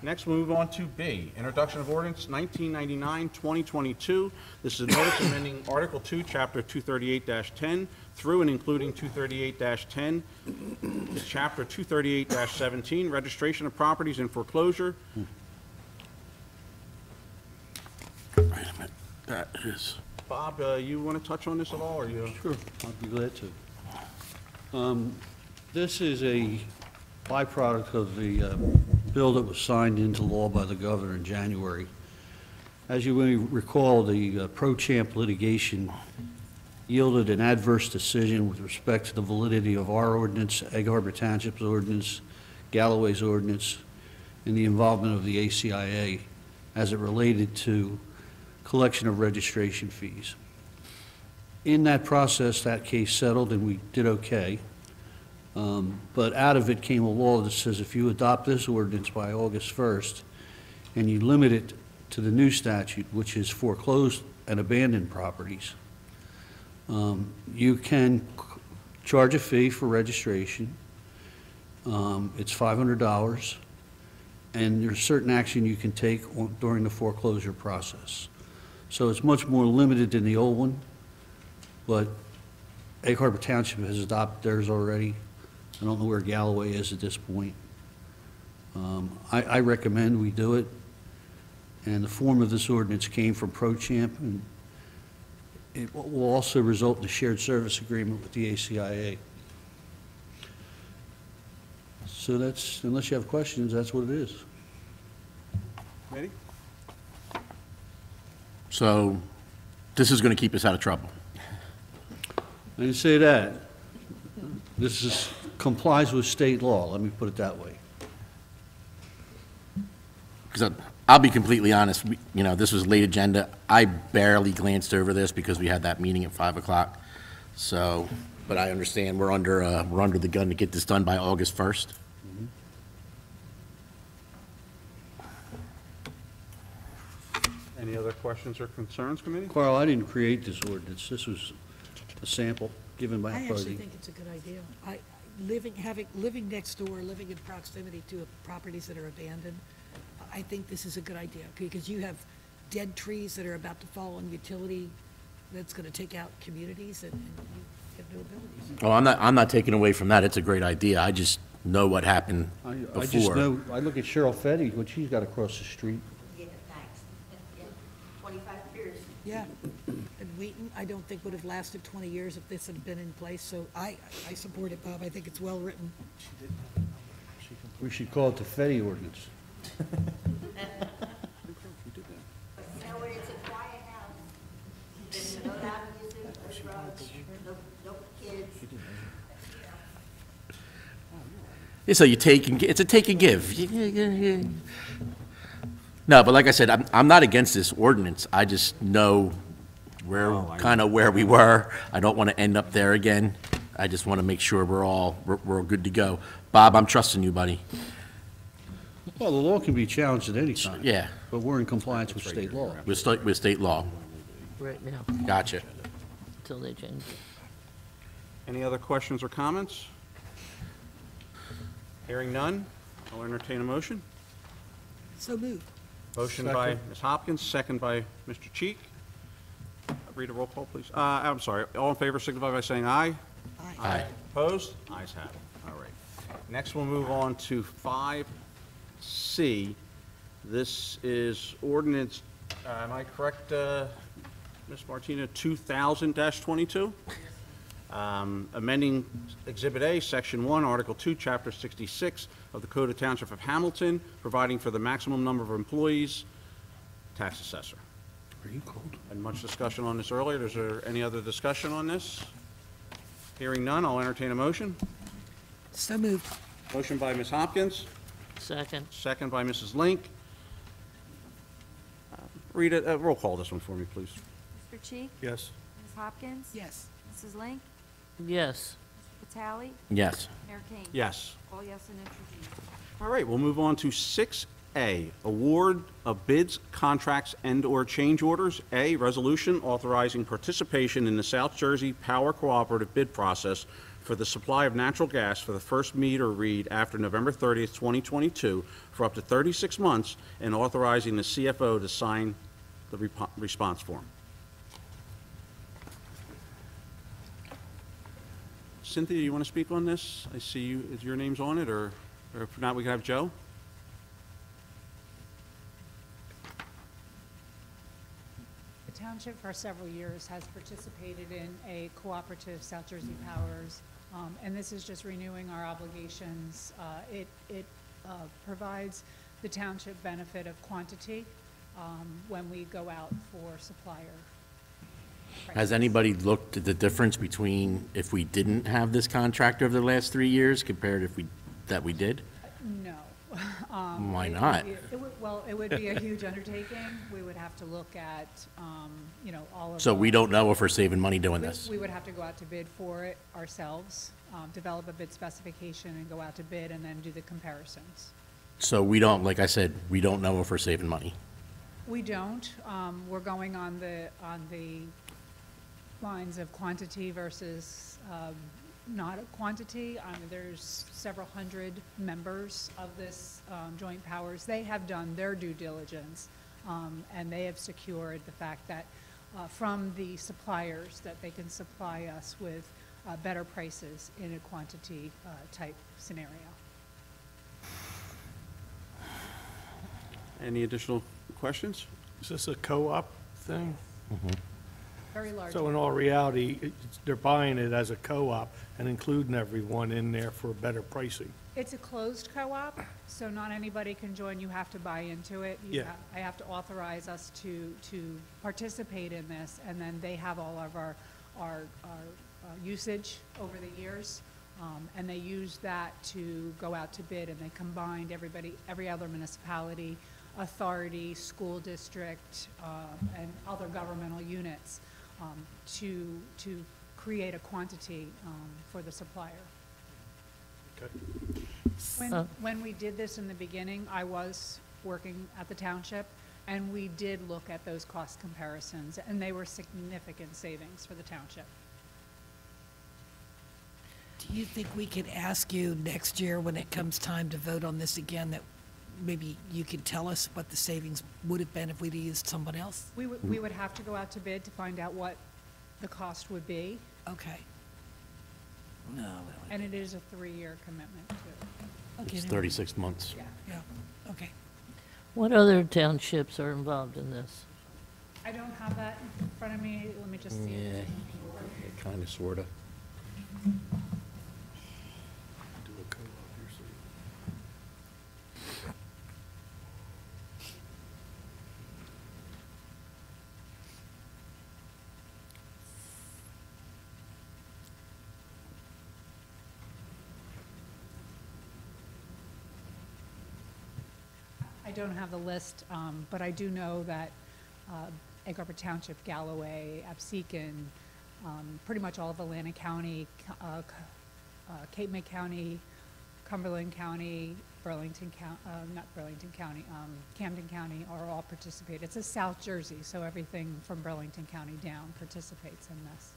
Next, we'll move on to B, Introduction of Ordinance 1999-2022. This is a notice amending Article 2, Chapter 238-10 through and including 238-10 to Chapter 238-17, Registration of Properties in Foreclosure. Wait a minute. That is... Bob, you want to touch on this at all, or you? Sure, I'd be glad to. This is a byproduct of the bill that was signed into law by the governor in January. As you may recall, the pro-champ litigation yielded an adverse decision with respect to the validity of our ordinance, Egg Harbor Township's ordinance, Galloway's ordinance, and the involvement of the ACIA as it related to collection of registration fees. In that process, that case settled and we did okay. But out of it came a law that says if you adopt this ordinance by August 1st and you limit it to the new statute, which is foreclosed and abandoned properties, you can charge a fee for registration. It's $500, and there's certain action you can take during the foreclosure process. So it's much more limited than the old one, but Egg Harbor Township has adopted theirs already. I don't know where Galloway is at this point. I recommend we do it, and the form of this ordinance came from pro-champ, and it will also result in a shared service agreement with the ACIA. So that's, unless you have questions, that's what it is. Ready? So this is going to keep us out of trouble. I didn't say that. This complies with state law, let me put it that way. Because I'll be completely honest, this was late agenda. I barely glanced over this because we had that meeting at 5 o'clock. So, but I understand we're under the gun to get this done by August 1st. Any other questions or concerns, committee? Carl, I didn't create this ordinance. This was a sample given by I a actually party. think it's a good idea. Living next door, living in proximity to properties that are abandoned, I think this is a good idea, because you have dead trees that are about to fall on utility that's gonna take out communities, and you have no abilities. Oh, I'm not taking away from that. It's a great idea. I just know what happened before. I just know, I look at Cheryl Fetty, what she's got across the street. Yeah, thanks. Yeah, 25 years. Yeah, and Wheaton, I don't think would have lasted 20 years if this had been in place, so I support it, Bob. I think it's well-written. We should call it the Fetty ordinance. But you know what, it's a quiet house. There's no loud music, no drugs, no kids. So you take and, it's a take and give. No, but like I said, I'm not against this ordinance. I just know kind of where we were. I don't want to end up there again. I just want to make sure we're all good to go. Bob, I'm trusting you, buddy. Well, the law can be challenged at any time. Yeah. But we're in compliance with state law. With state law. Right now, Gotcha. until they change it. Any other questions or comments? Hearing none, I'll entertain a motion. So moved. Motion by Ms. Hopkins, second by Mr. Cheek. Read a roll call, please. I'm sorry. All in favor signify by saying aye. Aye. Opposed? Ayes have it. All right. Next, we'll move on to 5C. This is ordinance, am I correct, Ms. Martina, 2000-22? Amending Exhibit A, Section 1, Article 2, Chapter 66 of the Code of Township of Hamilton, providing for the maximum number of employees, tax assessor. Are you cold? And much discussion on this earlier. Is there any other discussion on this? Hearing none, I'll entertain a motion. So moved. Motion by Ms. Hopkins, Second, second by Mrs. Link. Read it, roll call this one for me, please. Mr. Cheek? Yes. Ms. Hopkins? Yes. Mrs. Link? yes. Mr. Vitale? Yes. Mayor King? Yes. All yes and introduced. All right, we'll move on to 6A, award of bids, contracts, and/or change orders. A, resolution authorizing participation in the South Jersey Power Cooperative bid process for the supply of natural gas for the first meter read after November 30th, 2022, for up to 36 months, and authorizing the CFO to sign the response form. Cynthia, you want to speak on this? I see you, is your name's on it, or if not, we can have Joe? The township for several years has participated in a cooperative South Jersey Powers, and this is just renewing our obligations. It provides the township benefit of quantity when we go out for supplier. Has anybody looked at the difference between if we didn't have this contract over the last 3 years compared if that we did? No. Why not? Well, it would be a huge undertaking. We would have to look at, all of. So we don't know if we're saving money doing this? We would have to go out to bid for it ourselves, develop a bid specification and go out to bid and then do the comparisons. So we don't, like I said, we don't know if we're saving money. We don't. We're going on the lines of quantity versus not a quantity. There's several hundred members of this joint powers. They have done their due diligence, and they have secured the fact that from the suppliers that they can supply us with better prices in a quantity type scenario. Any additional questions? Is this a co-op thing? Very large. So in all reality, they're buying it as a co-op and including everyone in there for better pricing. It's a closed co-op, so not anybody can join. You have to buy into it. I have to authorize us to participate in this, and then they have all of our usage over the years, and they use that to go out to bid, and they combined every other municipality, authority, school district, and other governmental units to create a quantity for the supplier. Okay. When we did this in the beginning, I was working at the township, and we did look at those cost comparisons, and they were significant savings for the township. Do you think we could ask you next year when it comes time to vote on this again, that maybe you could tell us what the savings would have been if we'd used someone else? We would have to go out to bid to find out what the cost would be, Okay. No, and it is a 3-year commitment, too. okay. It's never mind. 36 months. Yeah, okay. What other townships are involved in this? I don't have that in front of me. Let me just see. Yeah, kind of, sort of. don't have the list, but I do know that Egg Harbor Township, Galloway, Absecon, pretty much all of Atlantic County, Cape May County, Cumberland County, Burlington County, not Burlington County, Camden County are all participate. It's a South Jersey, so everything from Burlington County down participates in this.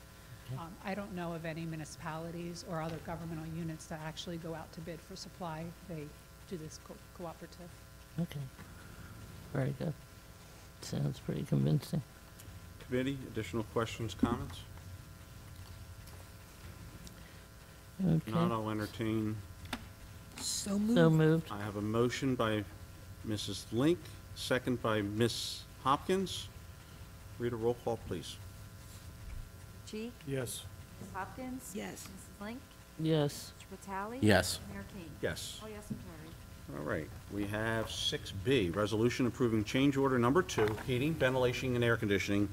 I don't know of any municipalities or other governmental units that actually go out to bid for supply. They do this cooperative. Okay. Very good. Sounds pretty convincing. Committee, additional questions, comments? If Okay. not, I'll entertain. So moved. So moved. I have a motion by Mrs. Link, second by Ms. Hopkins. Read a roll call, please. Cheek? Yes. Ms. Hopkins? Yes. Mrs. Link? Yes. Mr. Vitale? Yes. Mayor King? Yes. All yes and carried. All right, we have 6B, resolution approving change order number 2, heating, ventilation, and air conditioning,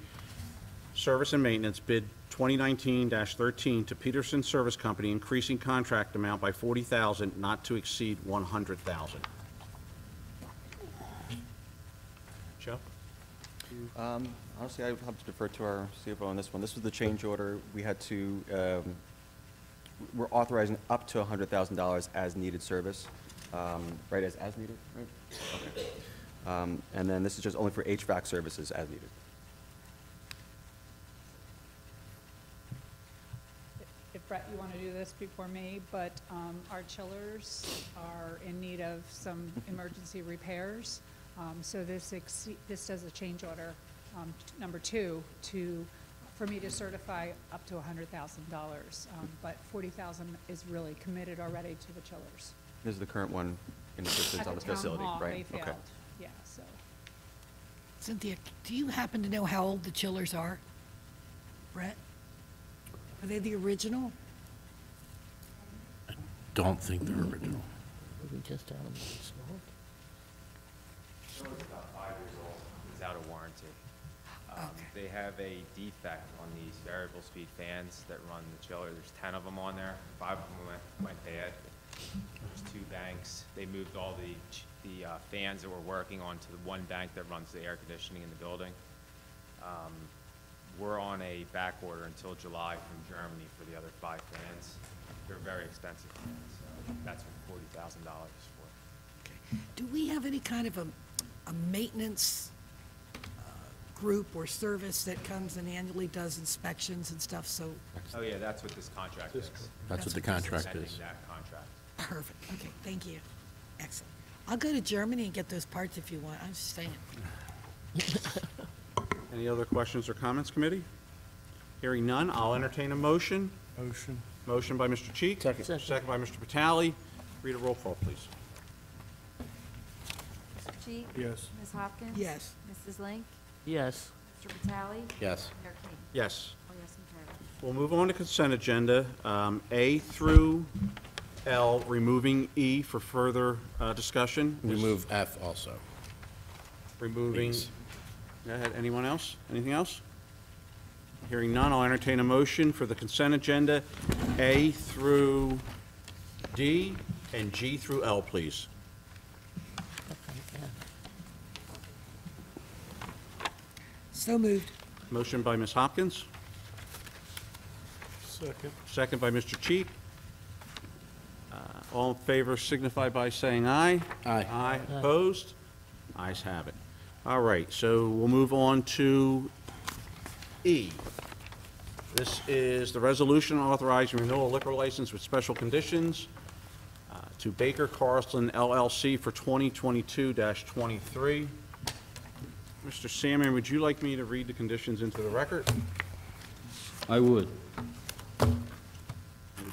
service and maintenance, bid 2019-13 to Peterson Service Company, increasing contract amount by $40,000, not to exceed $100,000. Joe? Honestly, I have to defer to our CFO on this one. This was the change order. We had to, we're authorizing up to $100,000 as needed service, right, as needed, right? Okay. And then this is just only for HVAC services as needed. If Brett, you want to do this before me, but our chillers are in need of some emergency repairs. So this does a change order, number 2, for me to certify up to $100,000. But $40,000 is really committed already to the chillers. This is the current one in existence on the facility, At the town hall, right? they Okay. failed, yeah, so. Cynthia, do you happen to know how old the chillers are? Brett? Are they the original? Don't think they're original. We just had them installed. It's about 5 years old. It's out of warranty. They have a defect on these variable speed fans that run the chiller. There's 10 of them on there. 5 of them went bad. There's 2 banks. They moved all the fans that were working onto the one bank that runs the air conditioning in the building. We're on a back order until July from Germany for the other 5 fans. They're very expensive fans, so that's what $40,000 is for. Okay. Do we have any kind of a maintenance group or service that comes and annually does inspections and stuff, so? Oh, yeah, that's what this contract is. That's what the contract is. Amending that contract. Perfect, okay, thank you. Excellent. I'll go to Germany and get those parts if you want, I'm just saying. Any other questions or comments, committee? Hearing none, I'll entertain a motion. Motion. Motion by Mr. Cheek. Second. Second by Mr. Vitale. Read a roll call, please. Mr. Cheek? Yes. Ms. Hopkins? Yes. Mrs. Link? Yes. Mr. Vitale? Yes. Mayor King? Yes. All yes and carried. We'll move on to consent agenda, A through L, removing E for further discussion. Remove F also. Removing. Please. Go ahead. Anyone else? Anything else? Hearing none, I'll entertain a motion for the consent agenda, A through D and G through L, please. So moved. Motion by Ms. Hopkins, Second. second by Mr. Cheek. All in favor signify by saying aye. Aye. Aye. Opposed? Ayes have it. All right, so we'll move on to E. This is the resolution authorizing renewal liquor license with special conditions to Baker Carlson LLC for 2022-23. Mr. Salmon, would you like me to read the conditions into the record? I would. I would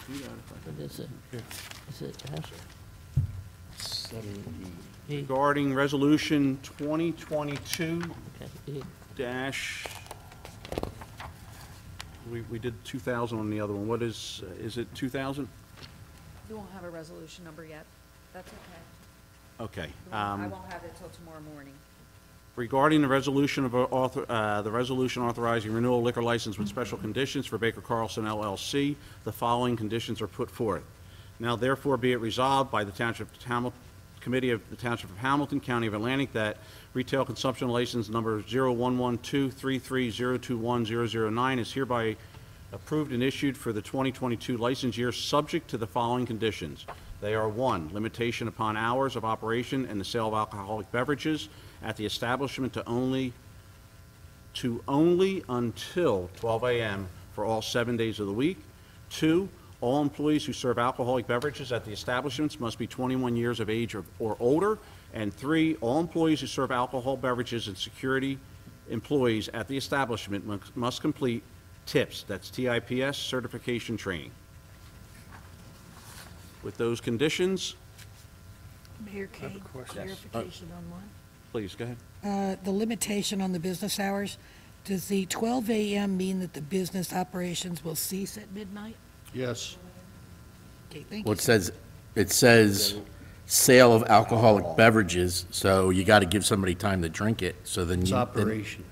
do that if I could. What is it? Is it F? 7E. E? Regarding Resolution 2022 Okay, E. dash, we did 2,000 on the other one. What is it 2,000? You won't have a resolution number yet. That's okay. Okay. I won't have it till tomorrow morning. Regarding the resolution of authorizing renewal liquor license with special conditions for Baker Carlson LLC, the following conditions are put forth. Now therefore be it resolved by the Township of Committee of the Township of Hamilton, County of Atlantic, that retail consumption license number 011233021009 is hereby approved and issued for the 2022 license year, subject to the following conditions. They are: 1, limitation upon hours of operation and the sale of alcoholic beverages at the establishment to only until 12 a.m. for all 7 days of the week. 2, all employees who serve alcoholic beverages at the establishments must be 21 years of age or older. And 3, all employees who serve alcohol beverages and security employees at the establishment must complete TIPS, that's TIPS, certification training. With those conditions, Mayor Kane, clarification on one. please, go ahead. The limitation on the business hours, does the 12 a.m. mean that the business operations will cease at midnight? Yes. Okay, thank Well, you. it says sale of alcoholic beverages, so you got to give somebody time to drink it, so then It's you... operation.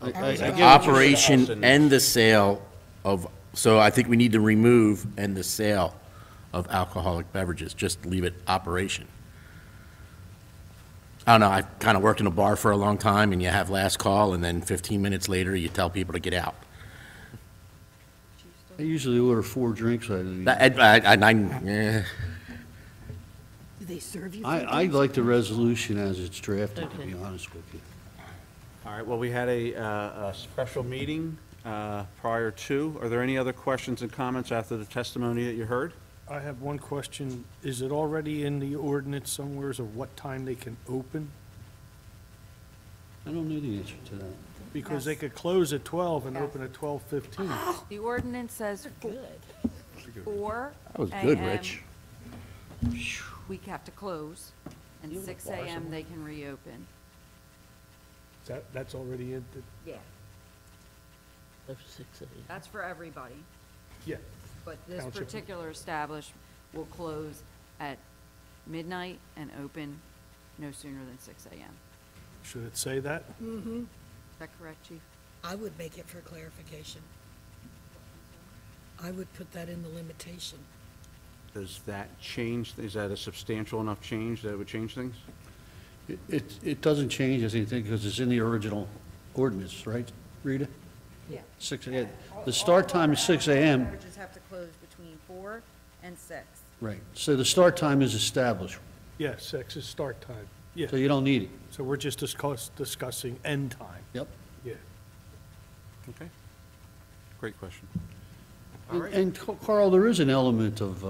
Operation and the sale of, so I think we need to remove "and the sale of alcoholic beverages," just leave it operation. I don't know, I've kind of worked in a bar for a long time, and you have last call, and then 15 minutes later, you tell people to get out. I usually order 4 drinks out of these. Yeah. Do they serve you? I like the resolution as it's drafted, to be Okay. honest with you. All right, well, we had a special meeting prior to. Are there any other questions and comments after the testimony that you heard? I have one question. Is it already in the ordinance somewheres of what time they can open? I don't know the answer to that. Because they could close at 12 and Yes. open at 12:15. The ordinance says 4 That was good, a.m. Rich. We have to close, and 6 a.m. they can reopen. That's already in, Yeah. Of 6 a.m. That's for everybody, yeah. but this Township. particular establishment will close at midnight and open no sooner than 6 a.m. Should it say that? Is that correct, Chief? I would make it for clarification. I would put that in the limitation. Does that change, is that a substantial enough change that it would change things? It doesn't change anything because it's in the original ordinance, right, Rita? Yeah. 6 a.m. The start time is 6 a.m. Beverages have to close between 4 and 6. Right, so the start time is established, Yeah, 6 is start time. Yeah, so you don't need it. so we're just discussing end time. Yep. Yeah. Okay. Great question. All right. And Carl, there is an element of,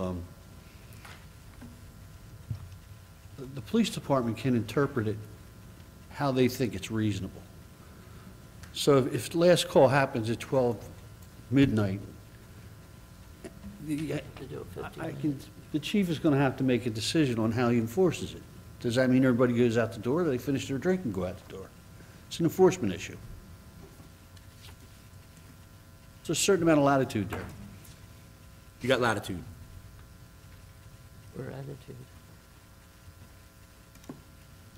the police department can interpret it how they think it's reasonable. So if last call happens at 12 midnight, To do it 15 minutes. the chief is going to have to make a decision on how he enforces it. Does that mean everybody goes out the door, they finish their drink and go out the door? It's an enforcement issue. There's a certain amount of latitude there. You got latitude. Or attitude.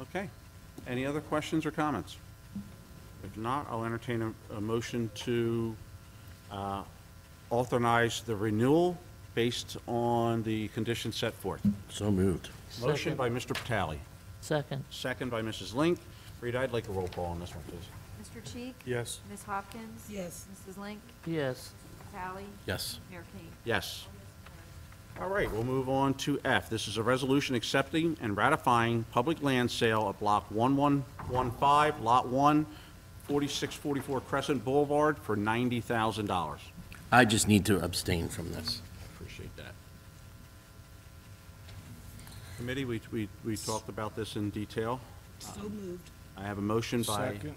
Okay. Any other questions or comments? If not, I'll entertain a motion to authorize the renewal based on the conditions set forth. So moved. Motion by Mr. Patali, Second. second by Mrs. Link. Rita, I'd like a roll call on this one, please. Mr. Cheek? Yes. Ms. Hopkins? Yes. Mrs. Link? Yes. Tally? Yes. Mayor Kane? Yes. All right, we'll move on to F. This is a resolution accepting and ratifying public land sale of Block 1115, Lot 1, 4644 Crescent Boulevard for $90,000. I just need to abstain from this. Appreciate that. Committee, we talked about this in detail. So moved. I have a motion by Second.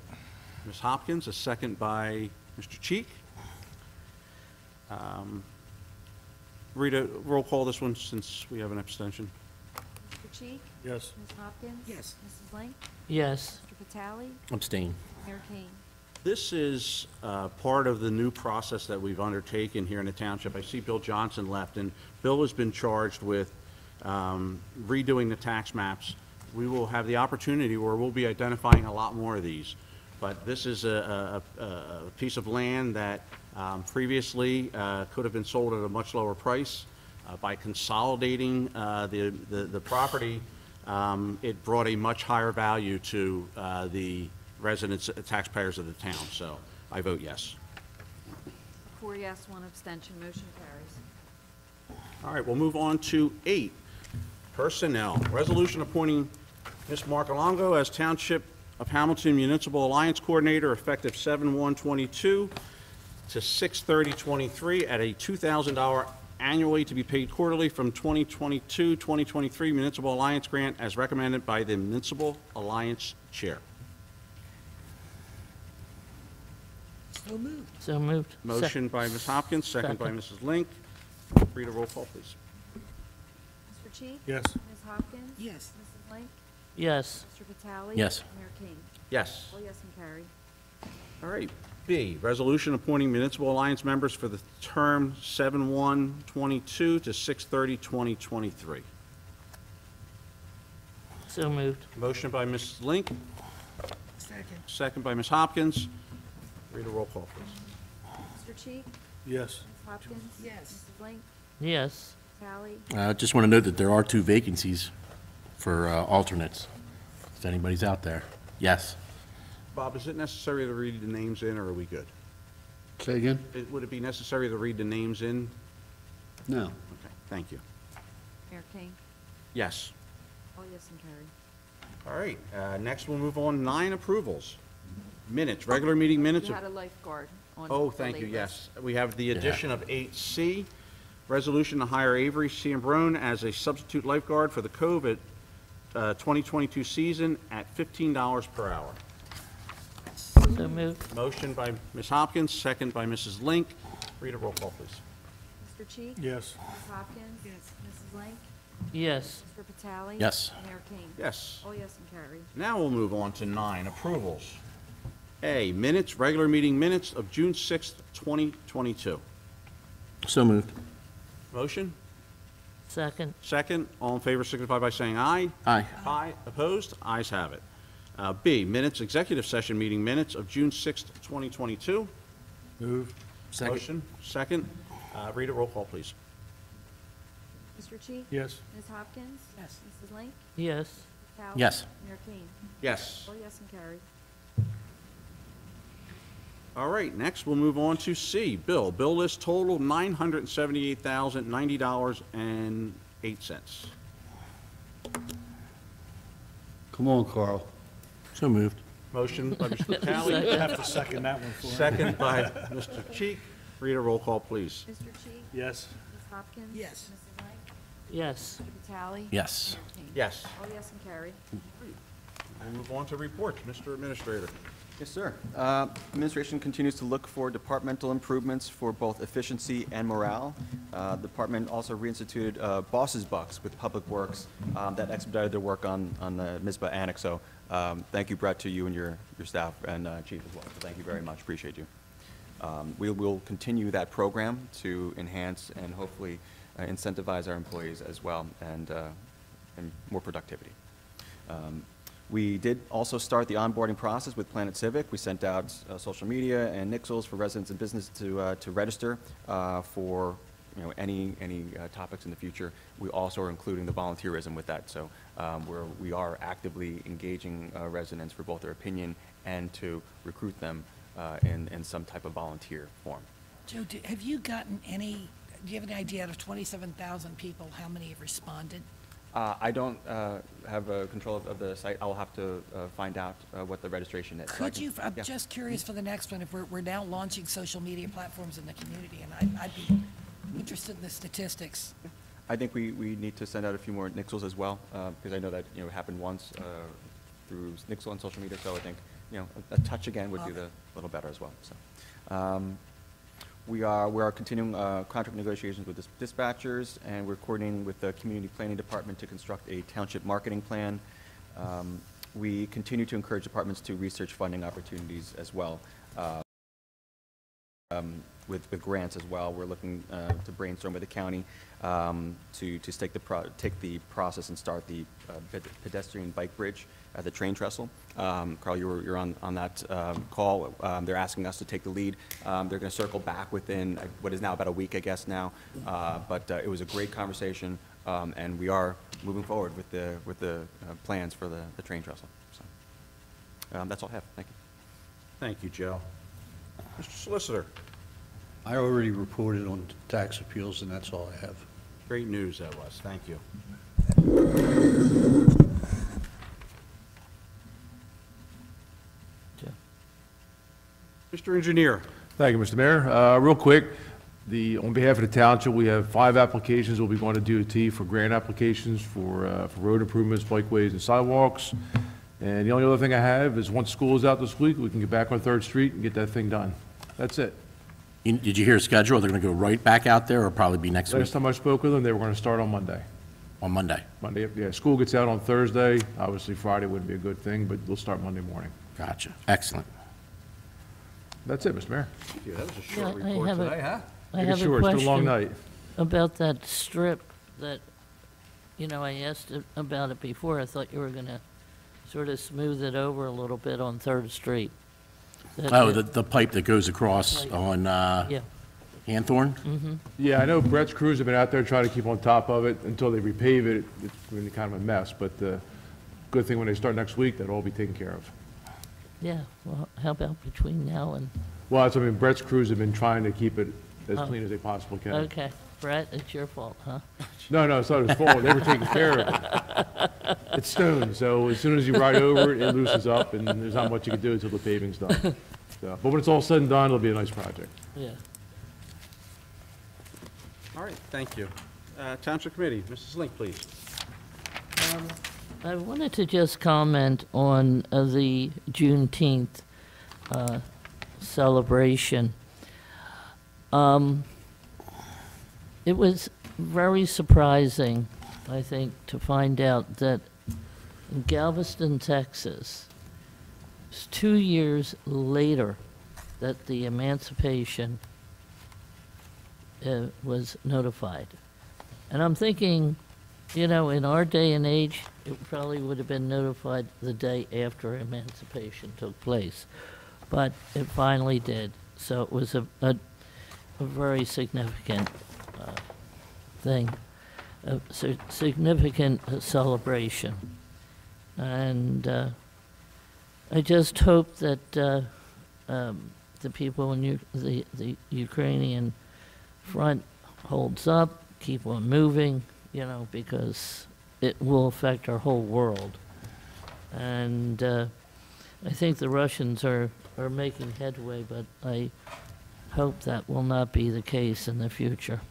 Ms. Hopkins, a second by Mr. Cheek. Rita, roll call this one since we have an abstention. Mr. Cheek? Yes. Ms. Hopkins? Yes. Mrs. Link? Yes. Mr. Patali? Abstain. Mayor Kane? This is part of the new process that we've undertaken here in the township. I see Bill Johnson left, and Bill has been charged with redoing the tax maps. We will have the opportunity where we'll be identifying a lot more of these. But this is a piece of land that previously could have been sold at a much lower price. By consolidating the property, it brought a much higher value to the residents, taxpayers of the town. So I vote yes. 4 yes, 1 abstention, motion carries. All right, we'll move on to 8, personnel. Resolution appointing Ms. Marcolongo as Township of Hamilton Municipal Alliance Coordinator effective 7/1/22 to 6/30/23 at a $2,000 annually to be paid quarterly from 2022-2023 Municipal Alliance Grant as recommended by the Municipal Alliance Chair. So moved. So moved. Motion by Ms. Hopkins, second by Second. Mrs. Link. Read a roll call, please. Mr. Cheek? Yes. Ms. Hopkins? Yes. Mrs. Link? Yes. Mr. Vitale? Yes. Mayor King? Yes. All yes and carried. All right. B, resolution appointing Municipal Alliance members for the term 7/1/22 to 6/30/2023. So moved. Motion by Mrs. Link, Second. second by Ms. Hopkins. Read a roll call, please. Mr. Cheek? Yes. Ms. Hopkins? Yes. Mrs. Link? Yes. Vitale? Just want to note that there are 2 vacancies for alternates, if anybody's out there. Yes. Bob, is it necessary to read the names in, or are we good? Say again? Would it be necessary to read the names in? No. Okay, thank you. Mayor King? Yes. All yes and carried. All right, next we'll move on, 9 approvals. Minutes, regular meeting minutes. You had a lifeguard on. Oh, the thank you, late yes. list. We have the addition of 8C, resolution to hire Avery Ciambrone as a substitute lifeguard for the COVID 2022 season at $15 per hour. So moved. Motion by Ms. Hopkins, second by Mrs. Link. Read a roll call, please. Mr. Cheek? Yes. Ms. Hopkins? Yes. Mrs. Link? Yes. Mr. Vitale? Yes. Mayor King? Yes. All yes and carried. Now we'll move on to 9 approvals. A, minutes, regular meeting minutes of June 6th, 2022. So moved. Motion? Second. Second. All in favor signify by saying aye. Aye. Aye. Opposed? Ayes have it. B, minutes, executive session meeting minutes of June 6th, 2022. Move. Second. Motion? Second. Read a roll call, please. Mr. Cheek? Yes. Ms. Hopkins? Yes. Mrs. Link? Yes. Vitale? Yes. Mayor King? Yes. All yes and carried. All right, next we'll move on to C, bill. Bill list total $978,090.08. Come on, Carl. So moved. Motion by Mr. You Vitale, have to second that one for me. second by Mr. Cheek. Read a roll call, please. Mr. Cheek? Yes. Ms. Hopkins? Yes. Mrs. Link? Yes. Mr. Vitale? Yes. Mayor King? Yes. All yes and carried. We'll move on to reports. Mr. Administrator. Yes, sir. Administration continues to look for departmental improvements for both efficiency and morale. The department also reinstituted Boss's Bucks with Public Works that expedited their work on the MISBA annex. So thank you, Brett, to you and your staff and Chief as well. So thank you very much. Appreciate you. We will continue that program to enhance and hopefully incentivize our employees as well and more productivity. We did also start the onboarding process with Planet Civic. We sent out social media and nixles for residents and business to register for any topics in the future. We also are including the volunteerism with that. So we are actively engaging residents for both their opinion and to recruit them in some type of volunteer form. Joe, have you gotten any, do you have any idea out of 27,000 people, how many have responded? I don't have control of the site. I'll have to find out what the registration is. So I Could can- you, I'm yeah. just curious for the next one, if we're now launching social media platforms in the community, and I'd be interested in the statistics. I think we need to send out a few more nixles as well, because I know that, it happened once through nixle and social media, so I think, a touch again would do a little better as well, so. We are continuing contract negotiations with dispatchers, and we're coordinating with the Community Planning Department to construct a township marketing plan. We continue to encourage departments to research funding opportunities as well. with grants as well. We're looking to brainstorm with the county to take the process and start the pedestrian bike bridge at the train trestle. Carl, you're on that call. They're asking us to take the lead. They're going to circle back within what is now about a week, I guess now. But it was a great conversation, and we are moving forward with the plans for the train trestle. So that's all I have. Thank you. Thank you, Joe. Mr. Solicitor. I already reported on tax appeals, and that's all I have. Great news that was. Thank you. Mr. Engineer. Thank you, Mr. Mayor. Real quick, on behalf of the township, we have 5 applications we'll be going to DOT for grant applications for road improvements, bikeways, and sidewalks. And the only other thing I have is once school is out this week, we can get back on 3rd Street and get that thing done. That's it. Did you hear a schedule? They're going to go right back out there or probably be next week? Last time I spoke with them, they were going to start on Monday. On Monday? Monday, yeah. School gets out on Thursday. Obviously, Friday wouldn't be a good thing, but we'll start Monday morning. Gotcha. Excellent. That's it, Mr. Mayor. Thank you. That was a Yeah, short report today, huh? I Make it have a short. It's been a long question night. about that strip that, I asked about it before. I thought you were going to sort of smooth it over a little bit on 3rd Street. Oh, the pipe that goes across on Yeah. Hanthorn? Yeah, I know Brett's crews have been out there trying to keep on top of it until they repave it. It's really kind of a mess, but good thing when they start next week, that'll all be taken care of. Yeah, well, how about between now and, Well, that's, Brett's crews have been trying to keep it as clean as they possibly can. okay, Brett, it's your fault, huh? No, it's not his fault. They were taking care of it. It's stone, so as soon as you ride over it, it loosens up, and there's not much you can do until the paving's done. So, but when it's all said and done, it'll be a nice project. Yeah. All right, thank you. Township Committee, Mrs. Link, please. I wanted to just comment on the Juneteenth celebration. It was very surprising, I think, to find out that in Galveston, Texas, it's 2 years later that the emancipation was notified. And I'm thinking, in our day and age, it probably would have been notified the day after emancipation took place. But it finally did. So it was a very significant thing, a significant celebration. And I just hope that the people in the Ukrainian front holds up, keep on moving, because it will affect our whole world. And I think the Russians are making headway, but I hope that will not be the case in the future.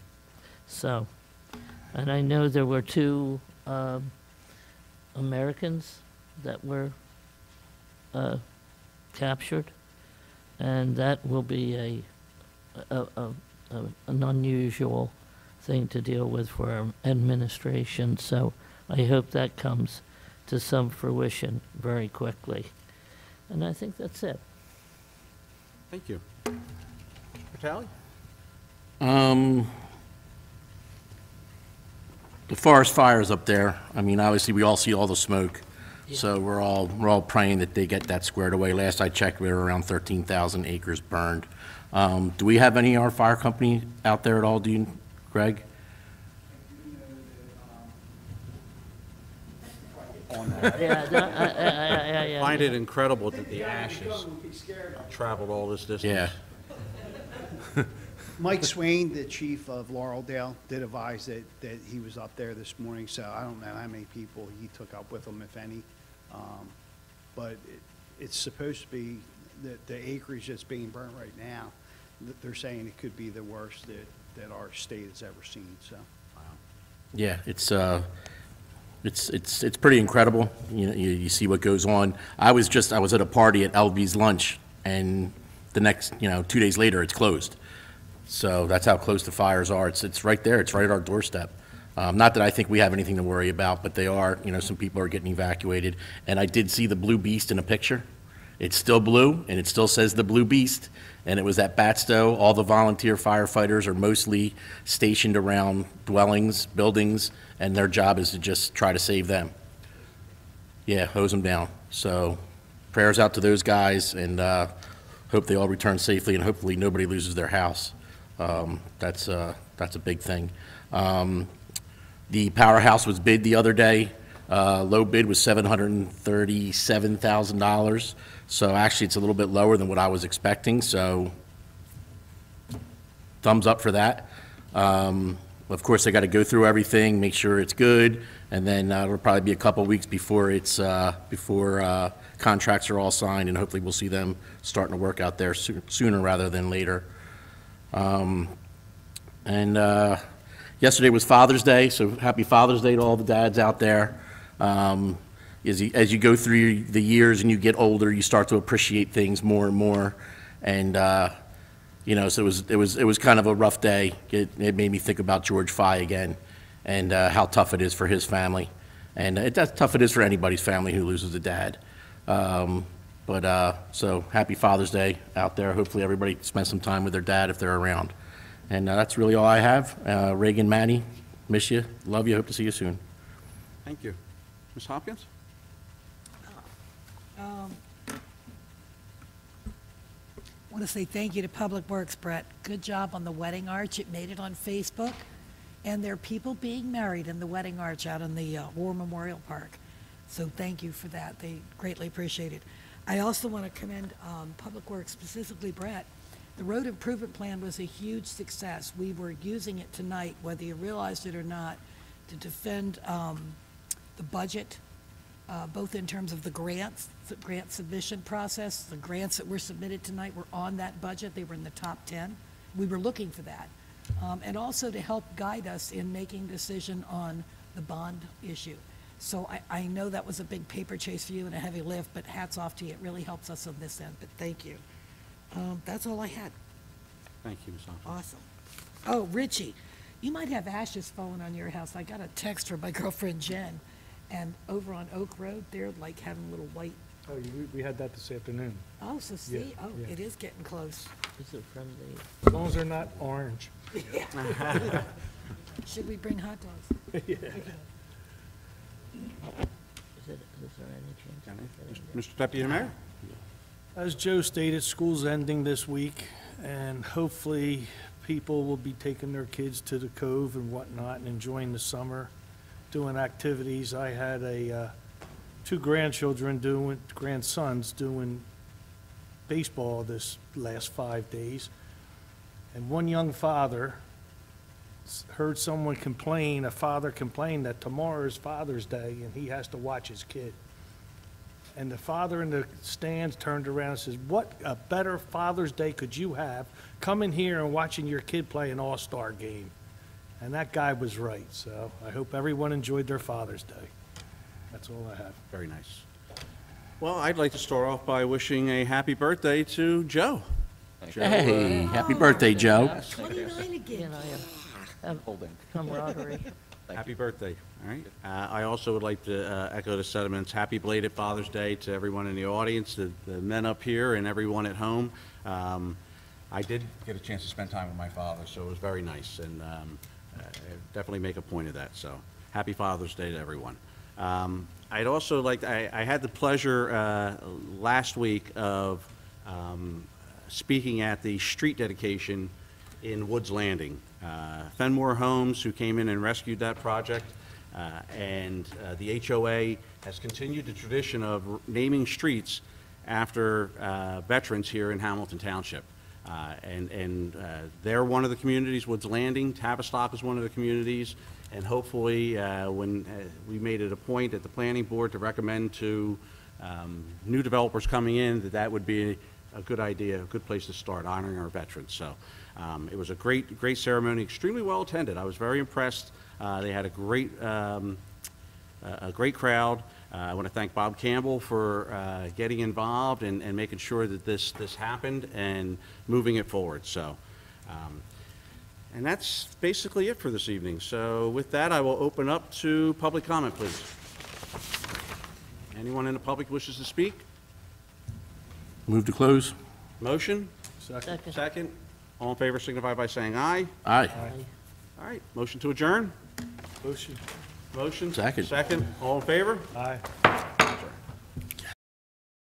So, and I know there were 2 Americans that were captured, and that will be an unusual thing to deal with for our administration. So I hope that comes to some fruition very quickly. And I think that's it. Thank you. Mr. Vitale? The forest fires up there, obviously, we all see all the smoke. Yeah. So we're all praying that they get that squared away. Last I checked, we were around 13,000 acres burned. Do we have any of our fire company out there at all, Greg? Yeah, Find it incredible that the ashes traveled all this distance. Yeah. Mike Swain, the chief of Laureldale, did advise that he was up there this morning, so I don't know how many people he took up with him, if any. But it's supposed to be the acreage that's being burnt right now, they're saying it could be the worst that our state has ever seen, so. Yeah, it's pretty incredible. You see what goes on. I was at a party at LB's lunch, and the next, 2 days later, it's closed. So that's how close the fires are. It's right there. It's right at our doorstep. Not that I think we have anything to worry about, but they are. Some people are getting evacuated. And I did see the Blue Beast in a picture, It's still blue, and it still says the Blue Beast, and it was at Batstow. All the volunteer firefighters are mostly stationed around dwellings, buildings, and their job is to just try to save them. Yeah, hose them down. So prayers out to those guys, and hope they all return safely, and hopefully nobody loses their house. That's a big thing. The Powerhouse was bid the other day. Low bid was $737,000. So actually, it's a little bit lower than what I was expecting. So thumbs up for that. Of course, they got to go through everything, make sure it's good, and then it'll probably be a couple weeks before it's contracts are all signed, and hopefully we'll see them starting to work out there sooner rather than later. Yesterday was Father's Day, so happy Father's Day to all the dads out there. As you go through the years and you get older, you start to appreciate things more and more. And so it was kind of a rough day. It made me think about George Fye again, and how tough it is for his family, and that's tough it is for anybody's family who loses a dad. So happy Father's Day out there. Hopefully everybody spends some time with their dad if they're around. And that's really all I have. Reagan, Maddie, miss you, love you, hope to see you soon. Thank you. Ms. Hopkins? I want to say thank you to Public Works, Brett. Good job on the wedding arch. It made it on Facebook. And there are people being married in the wedding arch out in the War Memorial Park. So thank you for that. They greatly appreciate it. I also want to commend Public Works, specifically Brett. The road improvement plan was a huge success. We were using it tonight, whether you realized it or not, to defend the budget, both in terms of the grants, the grant submission process. The grants that were submitted tonight were on that budget. They were in the top 10. We were looking for that. And also to help guide us in making decision on the bond issue. So I know that was a big paper chase for you and a heavy lift, but hats off to you. It really helps us on this end, but thank you. That's all I had. Thank you, Ms. Hopkins. Awesome. Oh, Richie, you might have ashes falling on your house. I got a text from my girlfriend Jen, and over on Oak Road, they're like having little white. Oh, we had that this afternoon. Oh, so see, Yeah. It is getting close. Is it from As long as they're not orange. Should we bring hot dogs? Yeah. is there any chance? Mr. Deputy Mayor? As Joe stated, school's ending this week, and hopefully people will be taking their kids to the Cove and whatnot and enjoying the summer, doing activities. I had two grandsons doing baseball this last 5 days, and one young father heard someone complain, a father complain that tomorrow is Father's Day and he has to watch his kid. And the father in the stands turned around and says, what a better Father's Day could you have coming here and watching your kid play an all-star game? And that guy was right. So I hope everyone enjoyed their Father's Day. That's all I have. Very nice. Well, I'd like to start off by wishing a happy birthday to Joe. Hey, happy birthday, Joe. 29 again. Camaraderie. Happy birthday. All right. I also would like to echo the sentiments. Happy belated Father's Day to everyone in the audience, the men up here, and everyone at home. I did get a chance to spend time with my father, so it was very nice, and definitely make a point of that. So happy Father's Day to everyone. I'd also like, I had the pleasure last week of speaking at the street dedication in Woods Landing. Fenmore Homes, who came in and rescued that project, and the HOA has continued the tradition of naming streets after veterans here in Hamilton Township. They're one of the communities, Woods Landing. Tavistock is one of the communities, and hopefully when we made it a point at the planning board to recommend to new developers coming in that would be a good idea, a good place to start honoring our veterans. So it was a great ceremony, extremely well attended. I was very impressed. They had a great crowd. I want to thank Bob Campbell for getting involved and making sure that this happened and moving it forward. So, and that's basically it for this evening. So with that, I will open up to public comment, please. Anyone in the public wishes to speak? Move to close? Motion? Second. Second. All in favor signify by saying aye. Aye. All right, motion to adjourn? Motion. Motion? Second. Second. All in favor? Aye.